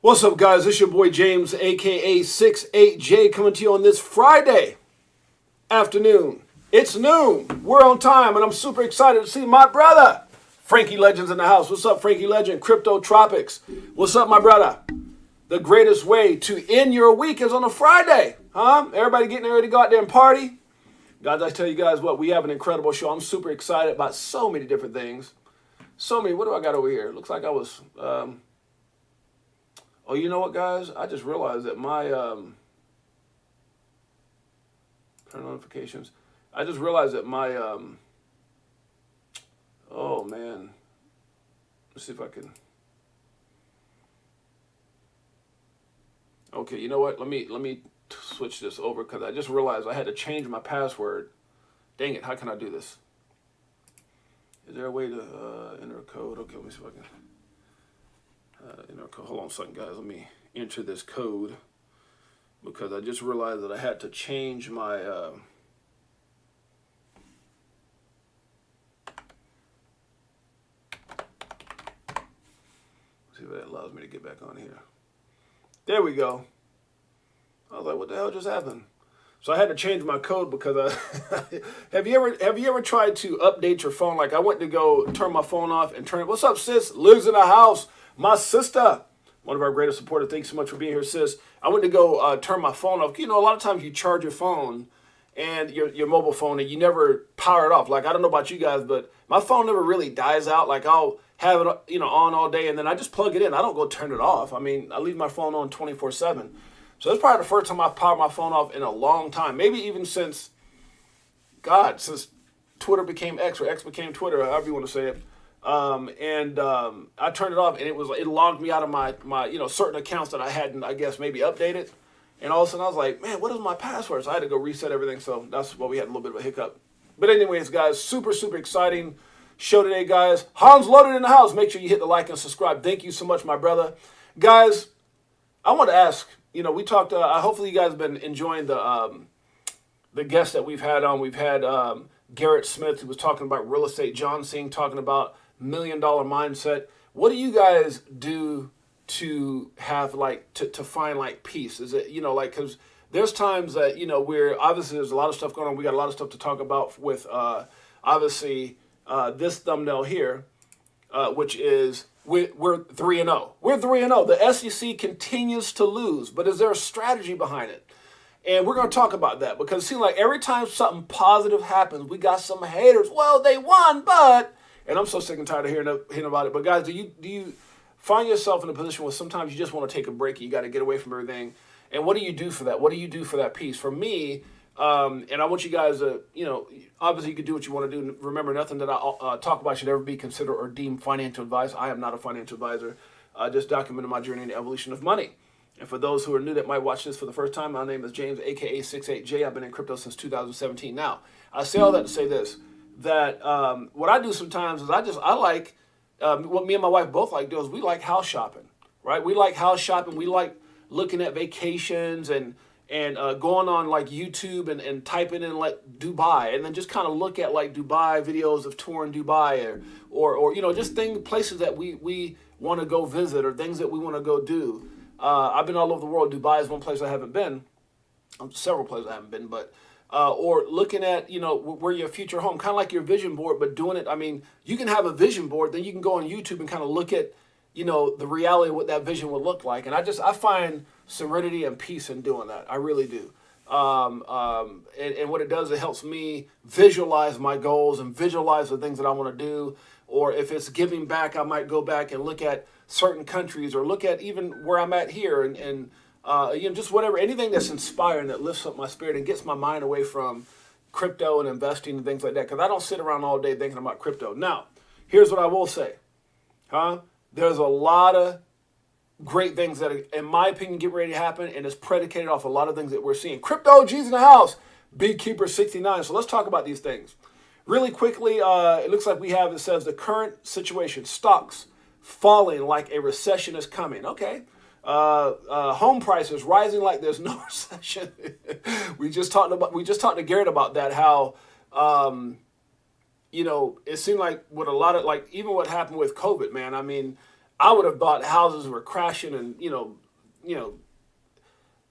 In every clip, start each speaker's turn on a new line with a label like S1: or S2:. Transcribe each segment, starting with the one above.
S1: What's up, guys? It's your boy James, aka Six8Jay, coming to you on this Friday afternoon. It's noon. We're on time, and I'm super excited to see my brother, Frankie Legends, in the house. What's up, Frankie Legend? Crypto Tropics. What's up, my brother? The greatest way to end your week is on a Friday, huh? Everybody getting ready to go out there and party. Guys, I tell you guys what, we have an incredible show. I'm super excited about so many different things. So many. What do I got over here? Looks like I was... Oh, you know what, guys? I just realized that my turn notifications. I just realized that my oh man. Let's see if I can. Okay, you know what? Let me switch this over because I just realized I had to change my password. Dang it! How can I do this? Is there a way to enter a code? Okay, let me see if I can. Hold on a second, guys. Let me enter this code because I just realized that I had to change my see if that allows me to get back on here. There we go. I was like, what the hell just happened? So I had to change my code because have you ever tried to update your phone? Like I went to go turn my phone off and turn it. What's up, sis? Lives in the house. My sister, one of our greatest supporters. Thanks so much for being here, sis. I went to go turn my phone off. You know, a lot of times you charge your phone and your mobile phone and you never power it off. Like, I don't know about you guys, but my phone never really dies out. Like, I'll have it, on all day and then I just plug it in. I don't go turn it off. I mean, I leave my phone on 24/7. So that's probably the first time I've powered my phone off in a long time. Maybe even since Twitter became X or X became Twitter, however you want to say it. I turned it off and it logged me out of my certain accounts that I hadn't, I guess, maybe updated. And all of a sudden I was like, man, what is my password? So I had to go reset everything. So that's why we had a little bit of a hiccup. But anyways, guys, super, super exciting show today, guys. Hans Loaded in the house. Make sure you hit the like and subscribe. Thank you so much, my brother. Guys, I want to ask, we talked, hopefully you guys have been enjoying the guests that we've had on. We've had Garrett Smith, who was talking about real estate. John Singh talking about $1 million mindset. What do you guys do to have to find peace? Is it, because there's times that, we're obviously there's a lot of stuff going on. We got a lot of stuff to talk about with obviously this thumbnail here, which is we're 3-0. We're 3-0. The SEC continues to lose, but is there a strategy behind it? And we're going to talk about that because it seems like every time something positive happens, we got some haters. Well, they won, but... And I'm so sick and tired of hearing about it. But guys, do you find yourself in a position where sometimes you just want to take a break and you got to get away from everything? And what do you do for that? What do you do for that peace? For me, and I want you guys to, obviously you can do what you want to do. Remember, nothing that I talk about should ever be considered or deemed financial advice. I am not a financial advisor. Just documenting my journey in the evolution of money. And for those who are new that might watch this for the first time, my name is James, aka Six8Jay. I've been in crypto since 2017. Now, I say all that to say this. That what I do sometimes is I like what me and my wife both like doing is we like house shopping, right? We like house shopping. We like looking at vacations and going on YouTube and typing in Dubai and then just kind of look at Dubai videos of touring Dubai or just places that we want to go visit or things that we want to go do. I've been all over the world. Dubai is one place I haven't been. Several places I haven't been, but. Or looking at, where your future home, kind of like your vision board, but doing it. I mean, you can have a vision board, then you can go on YouTube and kind of look at, the reality of what that vision would look like. And I find serenity and peace in doing that. I really do. And what it does, it helps me visualize my goals and visualize the things that I want to do. Or if it's giving back, I might go back and look at certain countries or look at even where I'm at here and just whatever, anything that's inspiring, that lifts up my spirit and gets my mind away from crypto and investing and things like that. Because I don't sit around all day thinking about crypto. Now, here's what I will say. There's a lot of great things that, in my opinion, get ready to happen. And it's predicated off a lot of things that we're seeing. Crypto G's in the house. Beekeeper 69. So let's talk about these things. Really quickly, it looks like it says the current situation, stocks falling like a recession is coming. Okay. Home prices rising like there's no recession. we just talked to Garrett about that, how it seemed like with a lot of even what happened with COVID, man. I mean, I would have thought houses were crashing and,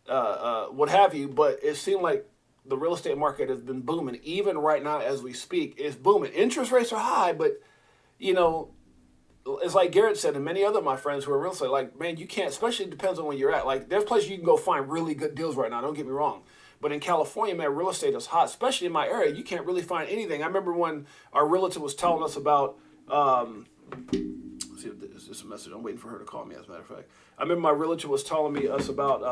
S1: what have you. But it seemed like the real estate market has been booming. Even right now as we speak, it's booming. Interest rates are high, but, it's like Garrett said, and many other of my friends who are real estate, like, man, you can't, especially it depends on where you're at. Like, there's places you can go find really good deals right now, don't get me wrong. But in California, man, real estate is hot, especially in my area. You can't really find anything. I remember when our realtor was telling us about, let's see if this is a message. I'm waiting for her to call me, as a matter of fact. I remember my realtor was telling us about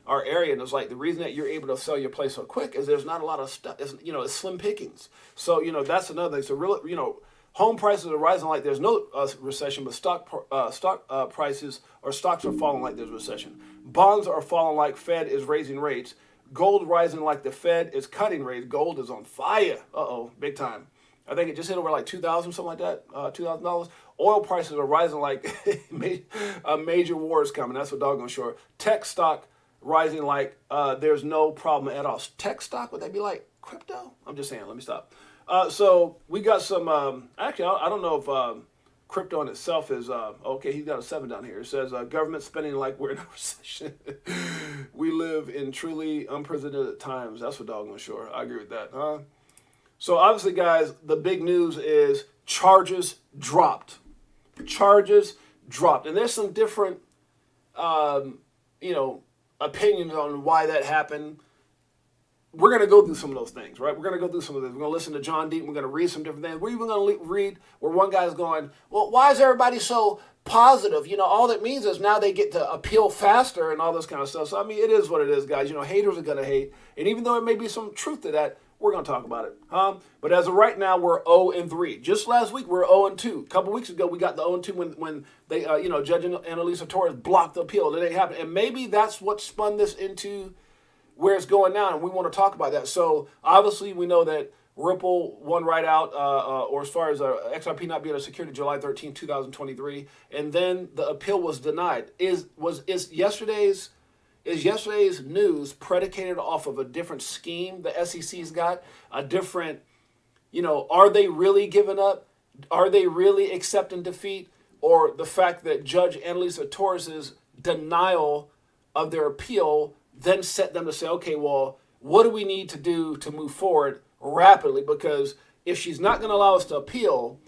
S1: our area, and it was like, the reason that you're able to sell your place so quick is there's not a lot of stuff. It's slim pickings. So, that's another thing. So, home prices are rising like there's no recession, but stock prices or stocks are falling like there's a recession. Bonds are falling like Fed is raising rates. Gold rising like the Fed is cutting rates. Gold is on fire. Big time. I think it just hit over like $2,000, something like that, $2,000. Oil prices are rising like a major war is coming. That's for doggone sure. Tech stock rising like there's no problem at all. Tech stock, would that be like crypto? I'm just saying, let me stop. So we got some, actually, I don't know if crypto in itself is, okay, he's got a 7 down here. It says government spending like we're in a recession. We live in truly unprecedented times. That's for doggone sure. I agree with that. So obviously, guys, the big news is charges dropped. Charges dropped. And there's some different, opinions on why that happened. We're going to go through some of those things, right? We're going to go through some of this. We're going to listen to John Deaton. We're going to read some different things. We're even going to read where one guy's going, well, why is everybody so positive? All that means is now they get to appeal faster and all this kind of stuff. So, I mean, it is what it is, guys. Haters are going to hate. And even though there may be some truth to that, we're going to talk about it. But as of right now, we're 0-3. Just last week, we were 0-2. A couple weeks ago, we got the 0-2 when they, Judge Annalisa Torres blocked the appeal. It didn't happen. And maybe that's what spun this into where it's going now, and we want to talk about that. So obviously we know that Ripple won right out, or as far as XRP not being a security, July 13, 2023, and then the appeal was denied. Is yesterday's news predicated off of a different scheme the SEC's got? A different, are they really giving up? Are they really accepting defeat? Or the fact that Judge Annalisa Torres's denial of their appeal then set them to say, okay, well, what do we need to do to move forward rapidly? Because if she's not going to allow us to appeal,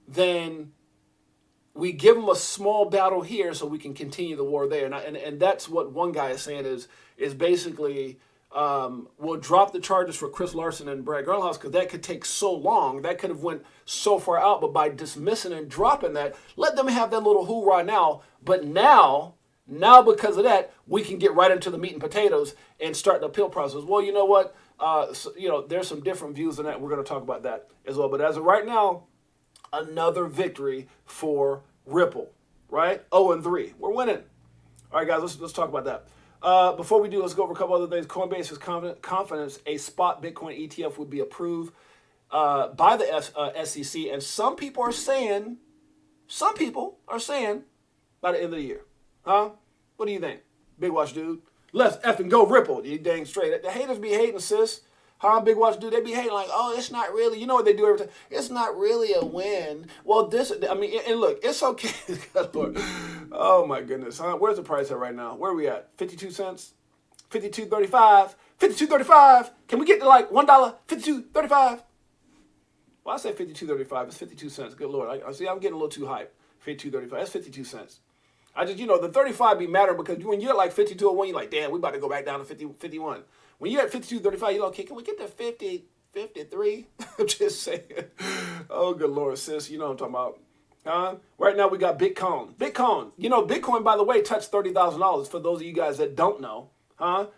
S1: then we give them a small battle here so we can continue the war there. And that's what one guy is saying is basically we'll drop the charges for Chris Larson and Brad Garlinghouse because that could take so long. That could have went so far out. But by dismissing and dropping that, let them have that little hoorah now. But now, because of that, we can get right into the meat and potatoes and start the appeal process. Well, you know what? There's some different views on that. We're going to talk about that as well. But as of right now, another victory for Ripple, right? 0-3. We're winning. All right, guys, let's talk about that. Before we do, let's go over a couple other things. Coinbase has confidence a spot Bitcoin ETF would be approved by the SEC. And some people are saying by the end of the year. What do you think? Big Watch Dude. Let's effing go Ripple. You dang straight. The haters be hating, sis. Big Watch Dude. They be hating like, oh, it's not really. You know what they do every time? It's not really a win. Well, and look, it's okay. Lord. Oh, my goodness. Where's the price at right now? Where are we at? 52 cents? 52.35. 52.35. Can we get to like $1? 52.35. Well, I say 52.35. It's 52 cents. Good Lord. I see I'm getting a little too hyped. 52.35. That's 52 cents. I just, the 35 be matter because when you're at like 52.01, you're like, damn, we about to go back down to 51. When you're at 52.35, you're like, okay, can we get to 50, 53? I'm just saying. Oh, good Lord, sis. You know what I'm talking about. Right now we got Bitcoin. Bitcoin, by the way, touched $30,000 for those of you guys that don't know.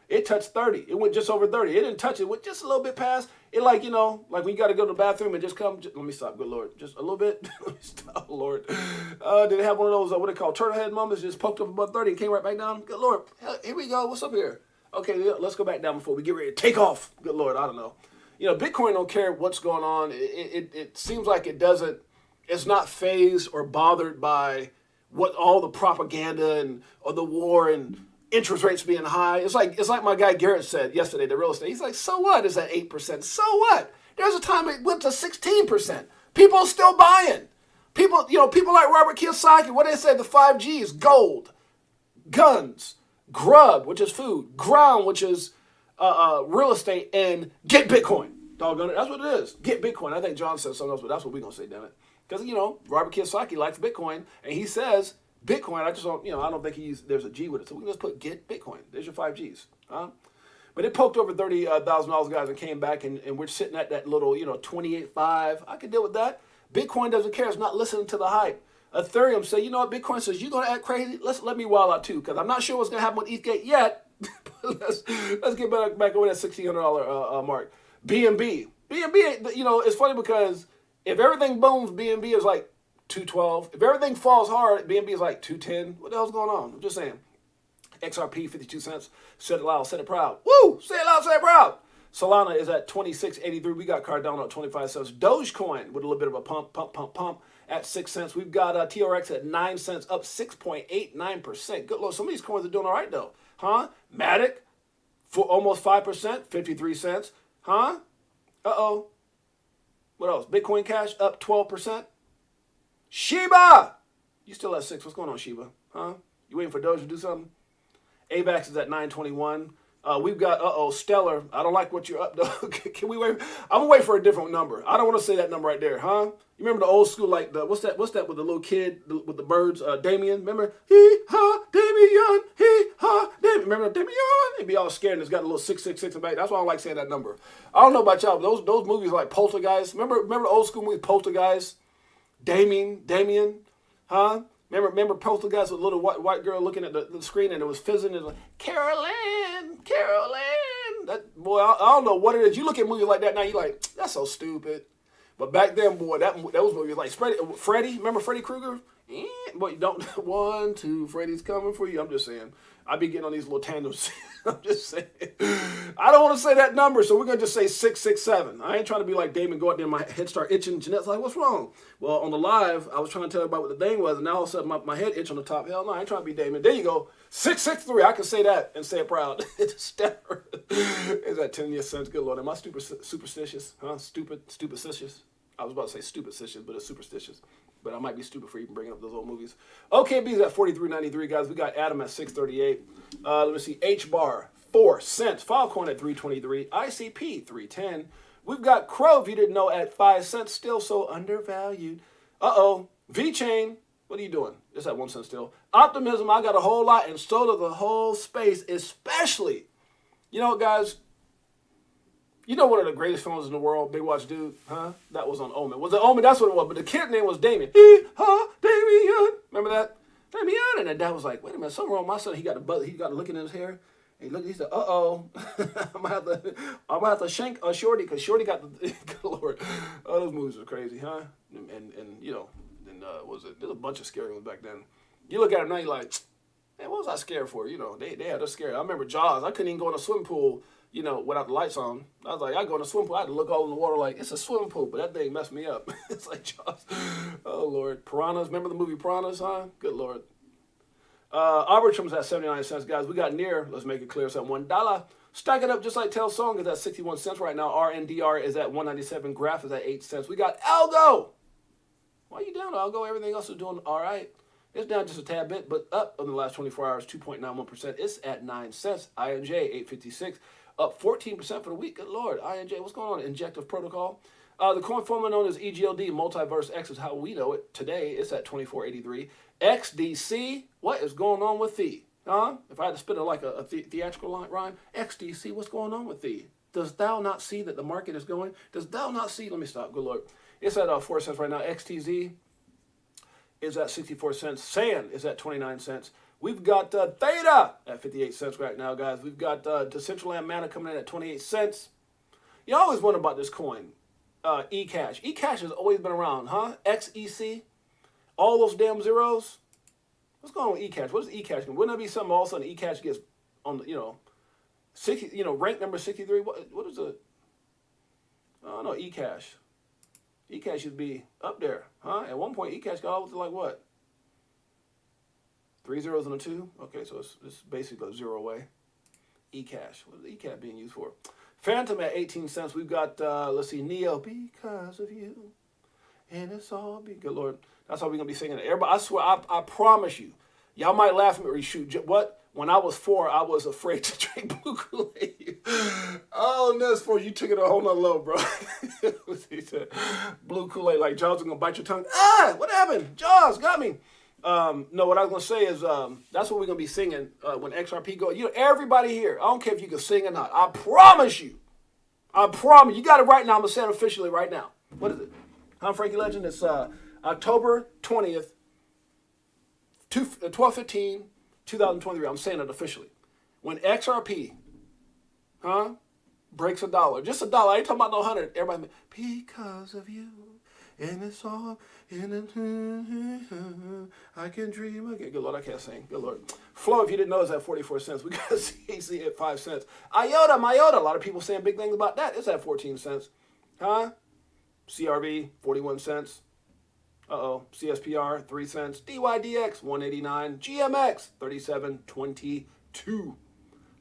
S1: It touched 30. It went just over 30. It didn't touch it. It went just a little bit past. It like when you got to go to the bathroom and just come. Let me stop. Good Lord. Just a little bit. Let me stop, Lord. Did it have one of those, what they call turtle head moments? Just poked up above 30 and came right back down. Good Lord. Here we go. What's up here? Okay, let's go back down before we get ready to take off. Good Lord. I don't know. Bitcoin don't care what's going on. It seems like it doesn't. It's not fazed or bothered by what all the propaganda or the war and interest rates being high. It's like my guy Garrett said yesterday, the real estate. He's like, so what is that 8%? So what? There's a time it went to 16%. People are still buying. People, people like Robert Kiyosaki, what they say, the 5Gs: gold, guns, grub, which is food, ground, which is real estate, and get Bitcoin. Doggone it, that's what it is. Get Bitcoin. I think John said something else, but that's what we're gonna say, damn it. Because Robert Kiyosaki likes Bitcoin, and he says Bitcoin. I just don't, I don't think there's a G with it, so we can just put get Bitcoin. There's your 5Gs, huh? But it poked over $30,000, guys, and came back, and we're sitting at that little, 28.5. I can deal with that. Bitcoin doesn't care. It's not listening to the hype. Ethereum say, you know what? Bitcoin says, you're going to act crazy? Let me wild out too, because I'm not sure what's going to happen with ETH yet. let's get back over that $1,600 mark. BNB. BNB, it's funny because if everything booms, BNB is like 212. If everything falls hard, BNB is like 210. What the hell's going on? I'm just saying. XRP, 52 cents. Said it loud, said it proud. Woo! Say it loud, say it proud. Solana is at 26.83. We got Cardano at 25 cents. Dogecoin with a little bit of a pump at 6 cents. We've got TRX at 9 cents, up 6.89%. Good Lord, some of these coins are doing all right though. Huh? Matic, for almost 5%, 53 cents. Huh? Uh-oh. What else? Bitcoin Cash up 12%. Shiba! You still at 6. What's going on, Shiba? Huh? You waiting for Doge to do something? AVAX is at 9.21. We've got, Stellar. I don't like what you're up to. Can we wait? I'm going to wait for a different number. I don't want to say that number right there, huh? You remember the old school, like, what's that with the little kid with the birds, Damien? Remember? Hee-ha, Damien, hee-ha, Damien. Remember Damien? He'd be all scared and it's got a little 666 in the back. That's why I don't like saying that number. I don't know about y'all, but those movies like Poltergeist. Remember the old school movie Poltergeist? Damien, huh? Remember Poltergeist with a little white girl looking at the screen and it was fizzing and it was like, Carolyn. That boy, I don't know what it is. You look at movies like that now, you're like, that's so stupid. But back then, boy, those movies like Freddy. Remember Freddy Krueger? Boy, you don't 1, 2, Freddy's coming for you. I'm just saying. I be getting on these little tandems. I'm just saying. I don't want to say that number, so we're going to just say 667. I ain't trying to be like Damon, go out there and my head start itching. Jeanette's like, what's wrong? Well, on the live, I was trying to tell everybody what the thing was, and now all of a sudden my head itch on the top. Hell no, I ain't trying to be Damon. There you go. 663. I can say that and say it proud. It's that 10 cents. Good Lord. Am I superstitious? Huh? Superstitious? I was about to say stupid-stitious, but it's superstitious. But I might be stupid for even bringing up those old movies. OKB's at 43.93, guys. We got Atom at 6.38. Let me see. H-Bar, 4 cents. Filecoin at 3.23. ICP, 3.10. We've got Crow, if you didn't know, at 5 cents. Still so undervalued. Uh-oh. V-Chain, what are you doing? It's at 1 cent still. Optimism, I got a whole lot, and so does the whole space, especially, guys, one of the greatest films in the world, Big Watch Dude, huh? That was on Omen. Was it Omen? That's what it was. But the kid's name was Damien. Damien. Remember that? Damien. And then dad was like, wait a minute, something wrong with my son. He got a look in his hair. And he said, uh-oh. I'm gonna have to shank Shorty, because Shorty got the good Lord. Oh, those movies are crazy, huh? And there's a bunch of scary ones back then. You look at them now, you're like, man, what was I scared for? They had us scared. I remember Jaws. I couldn't even go in a swimming pool, without the lights on. I was like, I go in a swimming pool. I had to look all in the water like, it's a swimming pool, but that thing messed me up. It's like Jaws. Oh, Lord. Piranhas. Remember the movie Piranhas, huh? Good Lord. Arbitrum's at 79 cents, guys. We got near. Let's make it clear. It's at $1. Stack it up just like Tell Song is at 61 cents right now. RNDR is at 197. Graph is at 8 cents. We got Algo. Why are you down, Algo? Everything else is doing all right. It's down just a tad bit, but up in the last 24 hours, 2.91%. It's at 9 cents. INJ, 856. Up 14% for the week. Good Lord. INJ, what's going on? Injective Protocol. The coin formerly known as EGLD, Multiverse X is how we know it. Today, it's at 24.83. XDC, what is going on with thee? Huh? If I had to spit it like a theatrical rhyme. XDC, what's going on with thee? Does thou not see that the market is going? Does thou not see? Let me stop. Good Lord. It's at 4 cents right now. XTZ is at 64 cents. Sand is at 29 cents. We've got Theta at 58 cents right now, guys. We've got Decentraland Mana coming in at 28 cents. You always wonder about this coin, eCash. eCash has always been around, huh? XEC, all those damn zeros. What's going on with eCash? What is eCash? Wouldn't that be something all of a sudden eCash gets on the, 60, rank number 63? What is it? Oh, no, eCash. eCash should be up there, huh? At one point, eCash got all to like what? 3 zeros and a 2? Okay, so it's basically a zero away. eCash. What is eCash being used for? Phantom at 18 cents. We've got, let's see, Neo, because of you. and it's all be good, Lord. That's how we're gonna be singing it. Everybody, I swear, I promise you. Y'all might laugh at me or shoot. What? When I was 4, I was afraid to drink blue Kool-Aid. Oh, that's for you took it a whole nother low, bro. He said, blue Kool-Aid, like Jaws are gonna bite your tongue. Ah, what happened? Jaws got me. No, what I was gonna say is that's what we're gonna be singing when XRP go. You know, everybody here. I don't care if you can sing or not. I promise you. I promise. You got it right now. I'm gonna say it officially right now. What is it? I'm Frankie Legend. It's October 20th, 12/15, 2023. I'm saying it officially. When XRP, breaks $1, just $1. I ain't talking about no 100. Everybody, because of you, and it's all in the I can dream again. Good Lord, I can't sing. Good Lord. Flow, if you didn't know, is at 44 cents. We got CAC at 5 cents. IOTA, MIOTA. A lot of people saying big things about that. It's at 14 cents. CRV, 41 cents. CSPR, 3 cents. DYDX, 189. GMX, 37.22.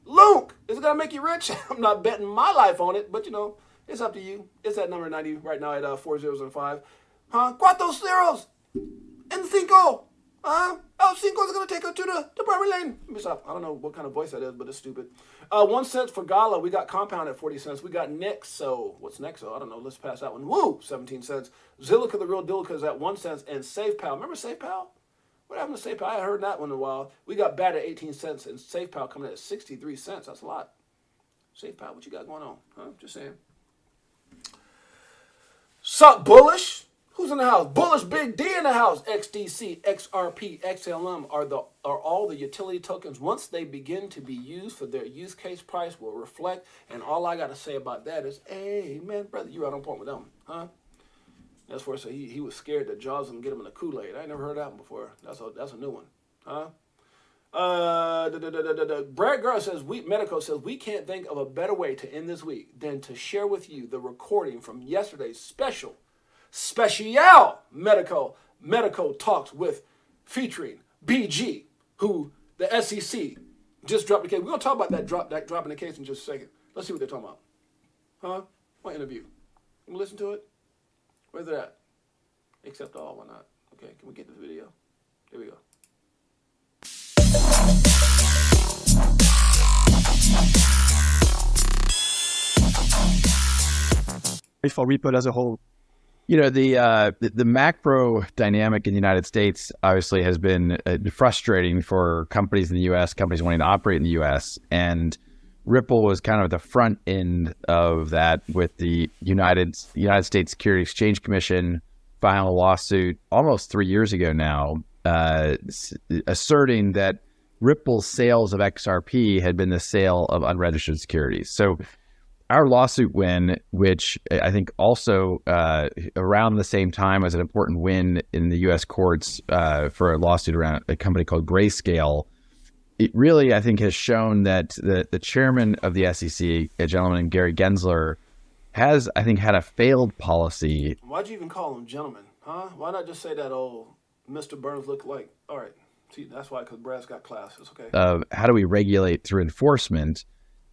S1: Luke, is it going to make you rich? I'm not betting my life on it, but you know, it's up to you. It's at number 90 right now at 4 zeros and 5. Cuatro ceros and cinco. Cinco is going to take her to the Barbary Lane. Let me stop. I don't know what kind of voice that is, but it's stupid. 1 cent for Gala. We got Compound at 40 cents. We got Nexo. What's Nexo? I don't know. Let's pass that one. Woo! 17 cents. Zilliqa, the real Dilica, is at 1 cent. And SafePal. Remember SafePal? What happened to SafePal? I haven't heard that one in a while. We got BAT at 18 cents and SafePal coming at 63 cents. That's a lot. SafePal, what you got going on? Just saying. Sup, bullish? Who's in the house? Bullish Big D in the house. XDC, XRP, XLM are all the utility tokens. Once they begin to be used for their use case, price will reflect. And all I got to say about that is, amen, brother. You right on point with them, That's where he was scared that Jaws would get him in the Kool-Aid. I ain't never heard that one before. That's a new one, Brad Garrett says, Medico says, we can't think of a better way to end this week than to share with you the recording from yesterday's special Medico talks with featuring BG, who the SEC just dropped the case. We're going to talk about that drop in the case in just a second. Let's see what they're talking about. What interview? Can we listen to it? Where's it at? Accept all, why not? Okay, can we get this video? There we go.
S2: For repo as a whole, you know, the macro dynamic in the United States obviously has been frustrating for companies in the U.S., companies wanting to operate in the U.S., and Ripple was kind of the front end of that with the United States Securities Exchange Commission filing a lawsuit almost 3 years ago now, asserting that Ripple's sales of XRP had been the sale of unregistered securities. So our lawsuit win, which I think also around the same time as an important win in the U.S. courts for a lawsuit around a company called Grayscale, it really, I think, has shown that the chairman of the SEC, a gentleman named Gary Gensler, has, I think, had a failed policy.
S1: Why'd you even call him gentleman, Why not just say that old Mr. Burns looked like? All right. See, that's why, because Brad's got class. It's okay.
S2: How do we regulate through enforcement?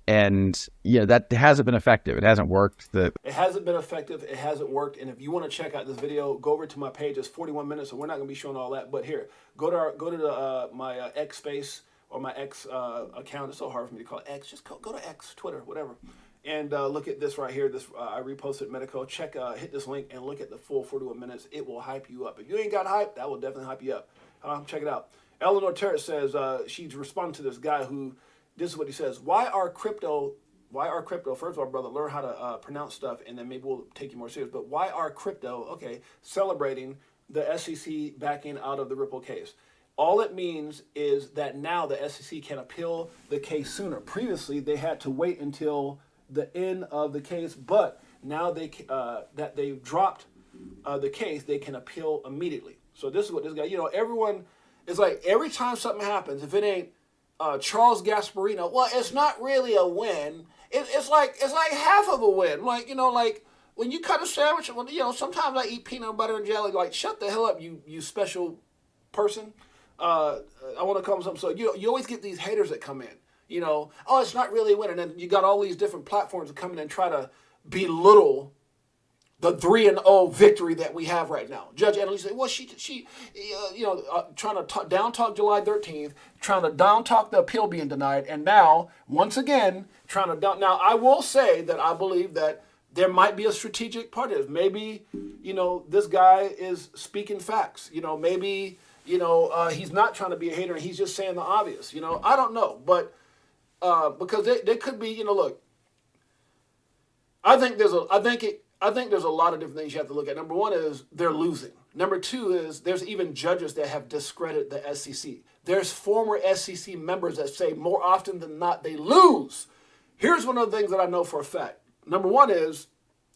S2: And yeah, that hasn't been effective. It hasn't worked. It
S1: hasn't been effective. It hasn't worked. And if you want to check out this video, go over to my page. It's 41 minutes, so we're not going to be showing all that. But here, go to my X space or my X account. It's so hard for me to call it X. Just go to X, Twitter, whatever. And look at this right here. This I reposted Medico. Hit this link and look at the full 41 minutes. It will hype you up. If you ain't got hype, that will definitely hype you up. Check it out. Eleanor Terrace says she's responding to this guy who. This is what he says. Why are crypto? First of all, brother, learn how to pronounce stuff, and then maybe we'll take you more serious. But why are crypto, celebrating the SEC backing out of the Ripple case? All it means is that now the SEC can appeal the case sooner. Previously, they had to wait until the end of the case, but now that they've dropped the case, they can appeal immediately. So this is what this guy. You know, everyone is like every time something happens, if it ain't Charles Gasparino, well, it's not really a win. It's like half of a win. Like, you know, like when you cut a sandwich, you know, sometimes I eat peanut butter and jelly. Like, shut the hell up, you special person. I want to call them something. So you always get these haters that come in. You know, oh, it's not really a win, and then you got all these different platforms that come in and try to belittle the 3-0 victory that we have right now. Judge Annalise said, well, trying to down talk July 13th, trying to down talk the appeal being denied, and now, once again, trying to down. Now, I will say that I believe that there might be a strategic part of this. Maybe, this guy is speaking facts. Maybe, he's not trying to be a hater and he's just saying the obvious. I don't know. But because there could be, look, I think there's a lot of different things you have to look at. Number one is they're losing. Number two is there's even judges that have discredited the SEC. There's former SEC members that say more often than not they lose. Here's one of the things that I know for a fact. Number one is,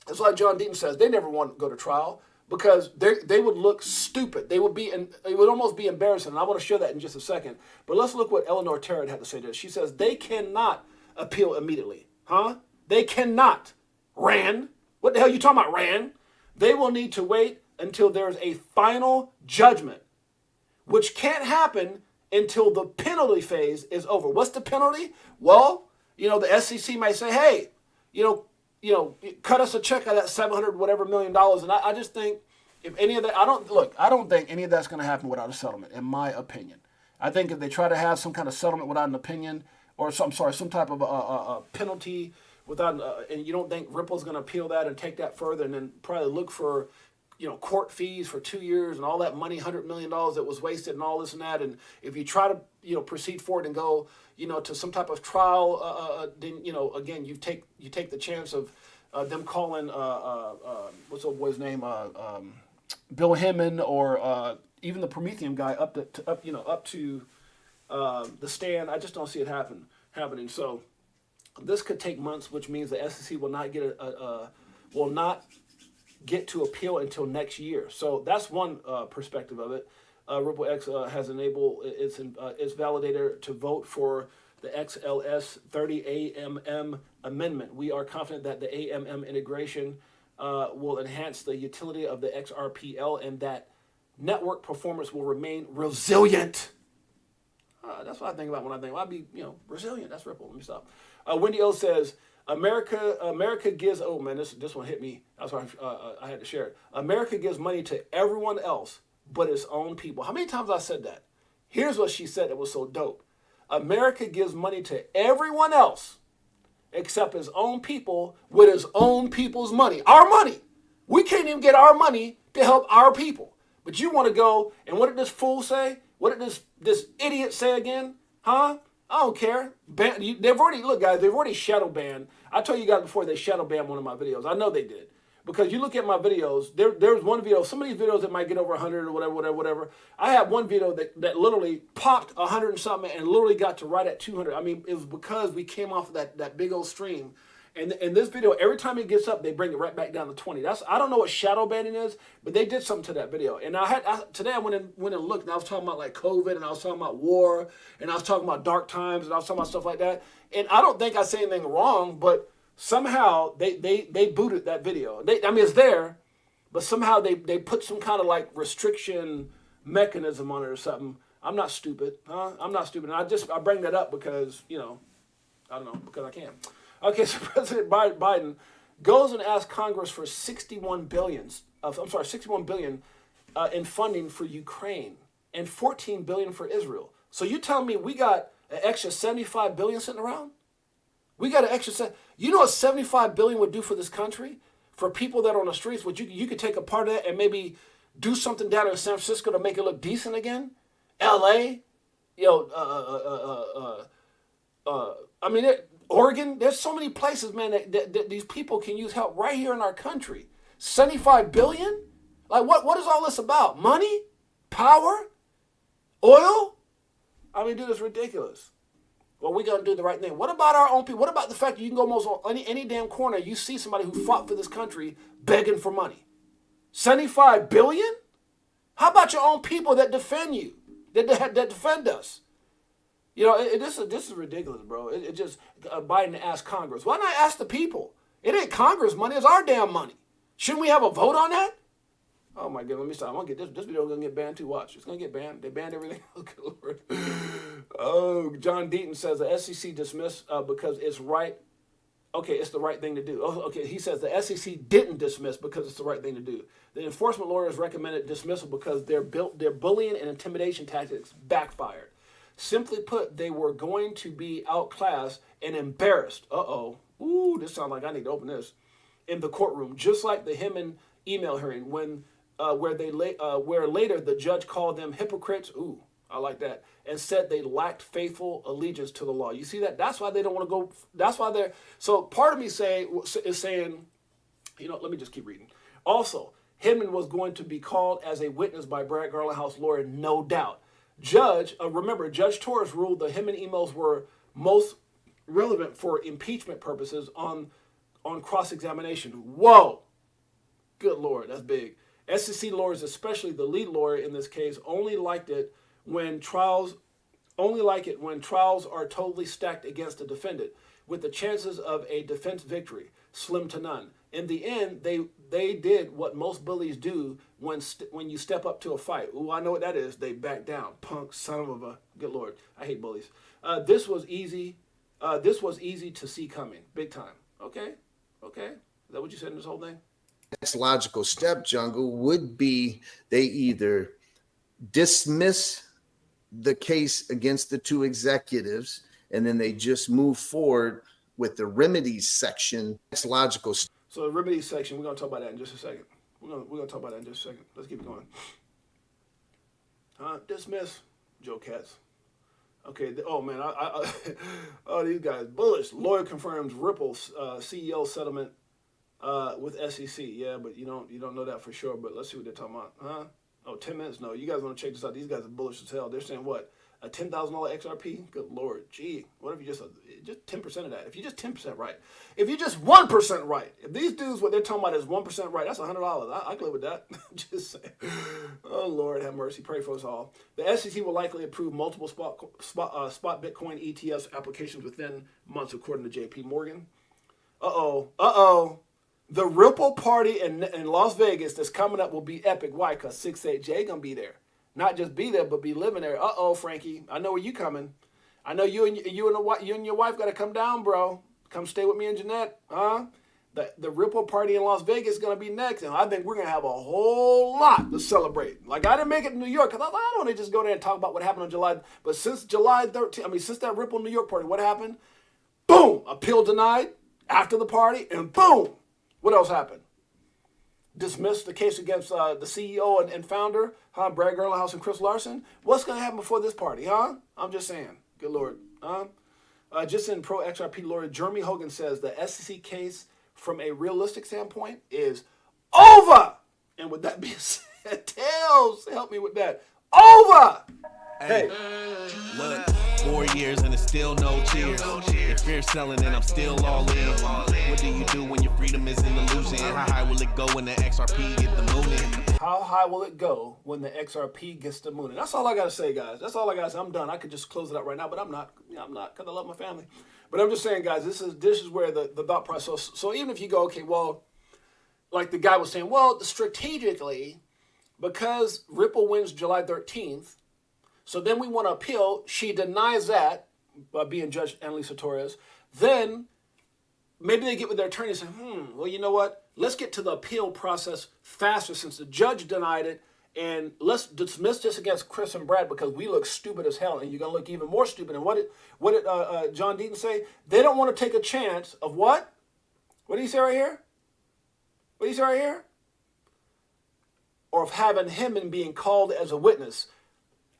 S1: it's like John Deaton says, they never want to go to trial because they would look stupid. It would almost be embarrassing. And I want to show that in just a second. But let's look what Eleanor Terrett had to say to this. She says, they cannot appeal immediately. Huh? They cannot. Rand. What the hell are you talking about, Rand? They will need to wait until there's a final judgment, which can't happen until the penalty phase is over. What's the penalty? Well, the SEC might say, hey, cut us a check of that $700 whatever million. And I just think if any of that, I don't think any of that's going to happen without a settlement, in my opinion. I think if they try to have some kind of settlement without an opinion, or some type of a penalty without, and you don't think Ripple's going to appeal that and take that further, and then probably look for, court fees for 2 years and all that money, $100 million that was wasted and all this and that. And if you try to, proceed forward and go, to some type of trial, then, again, you take the chance of them calling, what's the boy's name, Bill Hemon, or even the Prometheum guy up to the stand. I just don't see it happening. So this could take months, which means the SEC will not get to appeal until next year. So that's one perspective of it. Ripple X has enabled its validator to vote for the XLS 30 AMM amendment. We are confident that the AMM integration will enhance the utility of the XRPL and that network performance will remain resilient. That's what I think about when I think, well, I'd be, resilient. That's Ripple. Let me stop. Wendy O says, America gives, oh man, this one hit me. That's why I had to share it. America gives money to everyone else but its own people. How many times I said that? Here's what she said that was so dope. America gives money to everyone else except his own people with his own people's money. Our money. We can't even get our money to help our people. But you want to go, and what did this fool say? What did this idiot say again? Huh? I don't care. They've already shadow banned. I told you guys before they shadow banned one of my videos. I know they did. Because you look at my videos, there's one video, some of these videos that might get over 100 or whatever. I have one video that literally popped 100 and something and literally got to right at 200. I mean, it was because we came off of that big old stream. And this video, every time it gets up, they bring it right back down to 20. I don't know what shadow banning is, but they did something to that video. And today I went and looked, and I was talking about like COVID, and I was talking about war, and I was talking about dark times, and I was talking about stuff like that. And I don't think I said anything wrong, but somehow they booted that video. It's there, but somehow they put some kind of like restriction mechanism on it or something. I'm not stupid, huh? I'm not stupid. And I bring that up because, I don't know, because I can. Okay, so President Biden goes and asks Congress for $61 billion in funding for Ukraine and $14 billion for Israel. So you telling me we got an extra $75 billion sitting around? We got an extra you know what $75 billion would do for this country? For people that are on the streets, you could take a part of that and maybe do something down in San Francisco to make it look decent again? LA? Oregon, there's so many places, man, that these people can use help right here in our country. $75 billion? Like, what is all this about? Money? Power? Oil? Dude, it's ridiculous. Well, we got to do the right thing. What about our own people? What about the fact that you can go almost on any damn corner, you see somebody who fought for this country begging for money? $75 billion? How about your own people that defend you, that defend us? This is ridiculous, bro. It just, Biden asked Congress. Why not ask the people? It ain't Congress money, it's our damn money. Shouldn't we have a vote on that? Oh my God, let me stop. I'm gonna get this video gonna get banned too. Watch. It's gonna get banned. They banned everything. Oh, John Deaton says the SEC dismissed because it's right okay, it's the right thing to do. Oh, okay, he says the SEC didn't dismiss because it's the right thing to do. The enforcement lawyers recommended dismissal because their bullying and intimidation tactics backfired. Simply put, they were going to be outclassed and embarrassed. Ooh, this sounds like I need to open this. In the courtroom, just like the Hemming email hearing, where later the judge called them hypocrites. Ooh, I like that, and said they lacked faithful allegiance to the law. You see that? That's why they don't want to go. That's why they're. So part of me is saying, let me just keep reading. Also, Hemming was going to be called as a witness by Brad Garlinghouse lawyer, no doubt. Remember, Judge Torres ruled the Hemming emails were most relevant for impeachment purposes on cross-examination. Whoa, good Lord, that's big. SEC lawyers, especially the lead lawyer in this case, only like it when trials are totally stacked against the defendant, with the chances of a defense victory slim to none. In the end, they did what most bullies do when you step up to a fight. Ooh, I know what that is. They back down. Punk, son of a good Lord. I hate bullies. This was easy to see coming, big time. Okay. Is that what you said in this whole thing?
S3: Next logical step, Jungle, would be they either dismiss the case against the two executives and then they just move forward with the remedies section. Next logical step.
S1: So the remedies section, we're going to talk about that in just a second. We're going to talk about that in just a second. Let's keep it going. Dismiss Joe Katz. Okay. Oh man, these guys bullish. Lawyer confirms Ripple's CEO settlement with SEC. Yeah, but you don't know that for sure. But let's see what they're talking about. 10 minutes? No, you guys want to check this out. These guys are bullish as hell. They're saying what? A $10,000 XRP? Good Lord. Gee, what if you just 10% of that? If you just 10% right. If you just 1% right. If these dudes, what they're talking about is 1% right, that's $100. I can live with that. Just saying. Oh, Lord, have mercy. Pray for us all. The SEC will likely approve multiple spot Bitcoin ETFs applications within months, according to JP Morgan. The Ripple party in Las Vegas that's coming up will be epic. Why? Because 6.8Jay going to be there. Not just be there, but be living there. Frankie, I know where you coming. I know you and your wife got to come down, bro. Come stay with me and Jeanette, huh? The Ripple party in Las Vegas is going to be next, and I think we're going to have a whole lot to celebrate. Like, I didn't make it to New York because I don't want to just go there and talk about what happened on July. But since July 13th, since that Ripple New York party, what happened? Boom! Appeal denied after the party, and boom! What else happened? Dismissed the case against the CEO and founder, Brad Garlinghouse and Chris Larson. What's going to happen before this party, huh? I'm just saying. Good Lord. Just in pro XRP lawyer Jeremy Hogan says the SEC case from a realistic standpoint is over. And with that being said, Tails, help me with that. Over. Hey.
S4: Look, 4 years and it's still no cheers. If fear selling and I'm still all in. What do you do when your freedom is in illusion? How high will it go when the XRP get the moon in?
S1: How high will it go when the XRP gets the moon in? That's all I got to say, guys. That's all I got to say. I'm done. I could just close it out right now, but I'm not. I'm not, because I love my family. But I'm just saying, guys, this is where the thought process. So even if you go, okay, well, like the guy was saying, well, strategically, because Ripple wins July 13th, so then we want to appeal. She denies that by being Judge Annalisa Torres. Then maybe they get with their attorney and say, well, you know what? Let's get to the appeal process faster since the judge denied it. And let's dismiss this against Chris and Brad because we look stupid as hell. And you're going to look even more stupid. And what did John Deaton say? They don't want to take a chance of what? What did he say right here? What did he say right here? Or of having him and being called as a witness.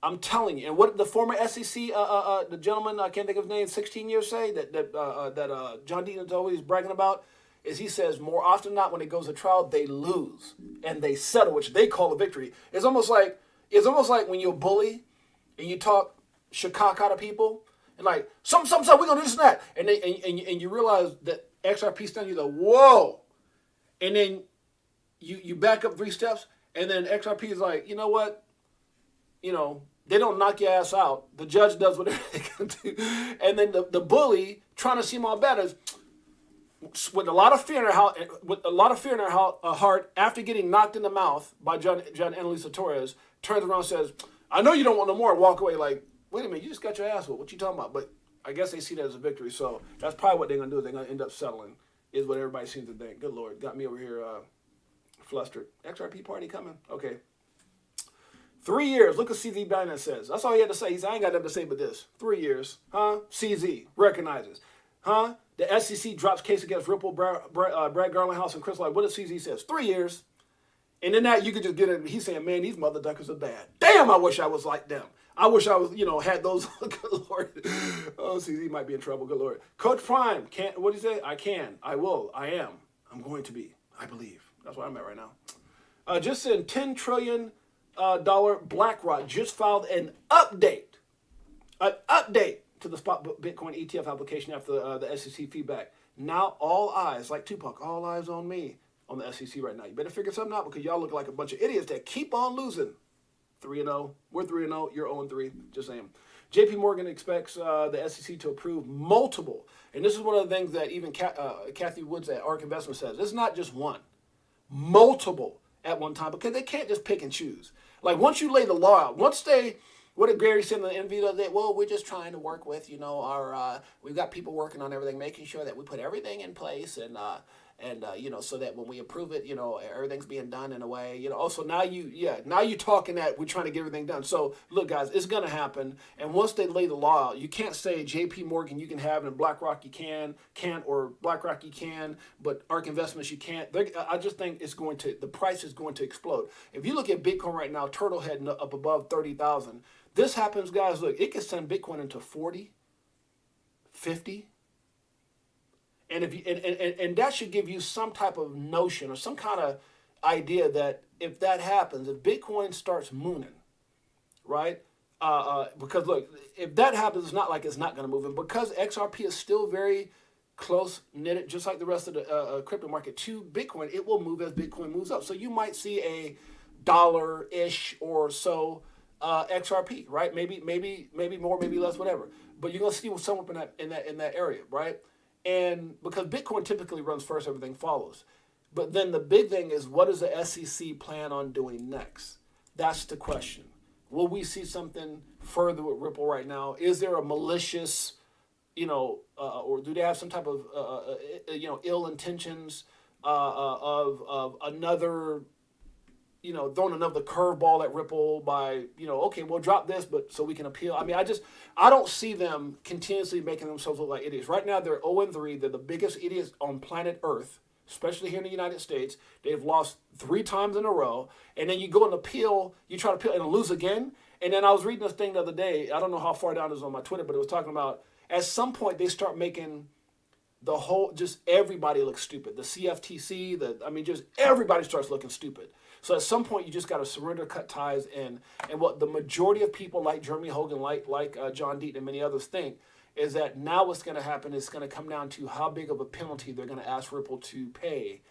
S1: I'm telling you, and what the former SEC, the gentleman, I can't think of his name, 16 years say, that John Deaton is always bragging about, is he says more often than not when it goes to trial, they lose and they settle, which they call a victory. It's almost like when you're a bully and you talk shakak out of people and like, something, we're going to do this and that. And you realize that XRP stands, you go, whoa. And then you back up 3 steps and then XRP is like, you know what? They don't knock your ass out. The judge does whatever they can do. And then the bully, trying to seem all bad, is with a lot of fear in her heart, after getting knocked in the mouth by John Annalisa Torres, turns around and says, I know you don't want no more, and walk away like, wait a minute, you just got your ass whooped. What you talking about? But I guess they see that as a victory. So that's probably what they're going to do. They're going to end up settling, is what everybody seems to think. Good Lord. Got me over here flustered. XRP party coming? Okay. 3 years. Look what CZ Binance says. That's all he had to say. He said, I ain't got nothing to say but this. 3 years. Huh? CZ recognizes. Huh? The SEC drops case against Ripple, Brad Garlinghouse, and Chris Light. What does CZ says? 3 years. And then that you could just get it. He's saying, man, these mother duckers are bad. Damn, I wish I was like them. I wish I was, had those. Good Lord. Oh, CZ might be in trouble. Good Lord. Coach Prime, what do you say? I can. I will. I am. I'm going to be. I believe. That's where I'm at right now. Just in $10 trillion BlackRock just filed an update to the spot Bitcoin ETF application after the SEC feedback. Now all eyes, like Tupac, all eyes on me on the SEC right now. You better figure something out because y'all look like a bunch of idiots that keep on losing. 3-0. We're 3-0. You're 0-3. Just saying. JP Morgan expects the SEC to approve multiple. And this is one of the things that even Kathy Woods at ARK Investment says. It's not just one. Multiple at one time because they can't just pick and choose. Like once you lay the law out, once they, what did Gary say in the interview that, well, we're just trying to work with, our, we've got people working on everything, making sure that we put everything in place and so that when we approve it, everything's being done in a way, also now you talking that we're trying to get everything done. So look, guys, it's going to happen. And once they lay the law out, you can't say JP Morgan you can have and BlackRock you can't, or BlackRock you can, but ARK Investments you can't. I just think the price is going to explode. If you look at Bitcoin right now, turtle heading up above 30,000. This happens, guys, look, it can send Bitcoin into 40, 50. And if you and that should give you some type of notion or some kind of idea that if that happens, if Bitcoin starts mooning, right? Because look, if that happens, it's not like it's not going to move. And because XRP is still very close knitted, just like the rest of the crypto market to Bitcoin, it will move as Bitcoin moves up. So you might see a $1-ish or so XRP, right? Maybe more, maybe less, whatever. But you're going to see somewhere in that area, right? And because Bitcoin typically runs first, everything follows. But then the big thing is, what does the SEC plan on doing next? That's the question. Will we see something further with Ripple right now? Is there a malicious, or do they have some type of, ill intentions of another, throwing another curveball at Ripple by, okay, we'll drop this, but so we can appeal. I mean, I don't see them continuously making themselves look like idiots. Right now, they're 0-3. They're the biggest idiots on planet Earth, especially here in the United States. They've lost 3 times in a row. And then you go and appeal, you try to appeal and lose again. And then I was reading this thing the other day. I don't know how far down it is on my Twitter, but it was talking about at some point they start making the whole, just everybody looks stupid. The CFTC, just everybody starts looking stupid. So at some point, you just got to surrender, cut ties, and what the majority of people like Jeremy Hogan, like John Deaton and many others think is that now what's going to happen is going to come down to how big of a penalty they're going to ask Ripple to pay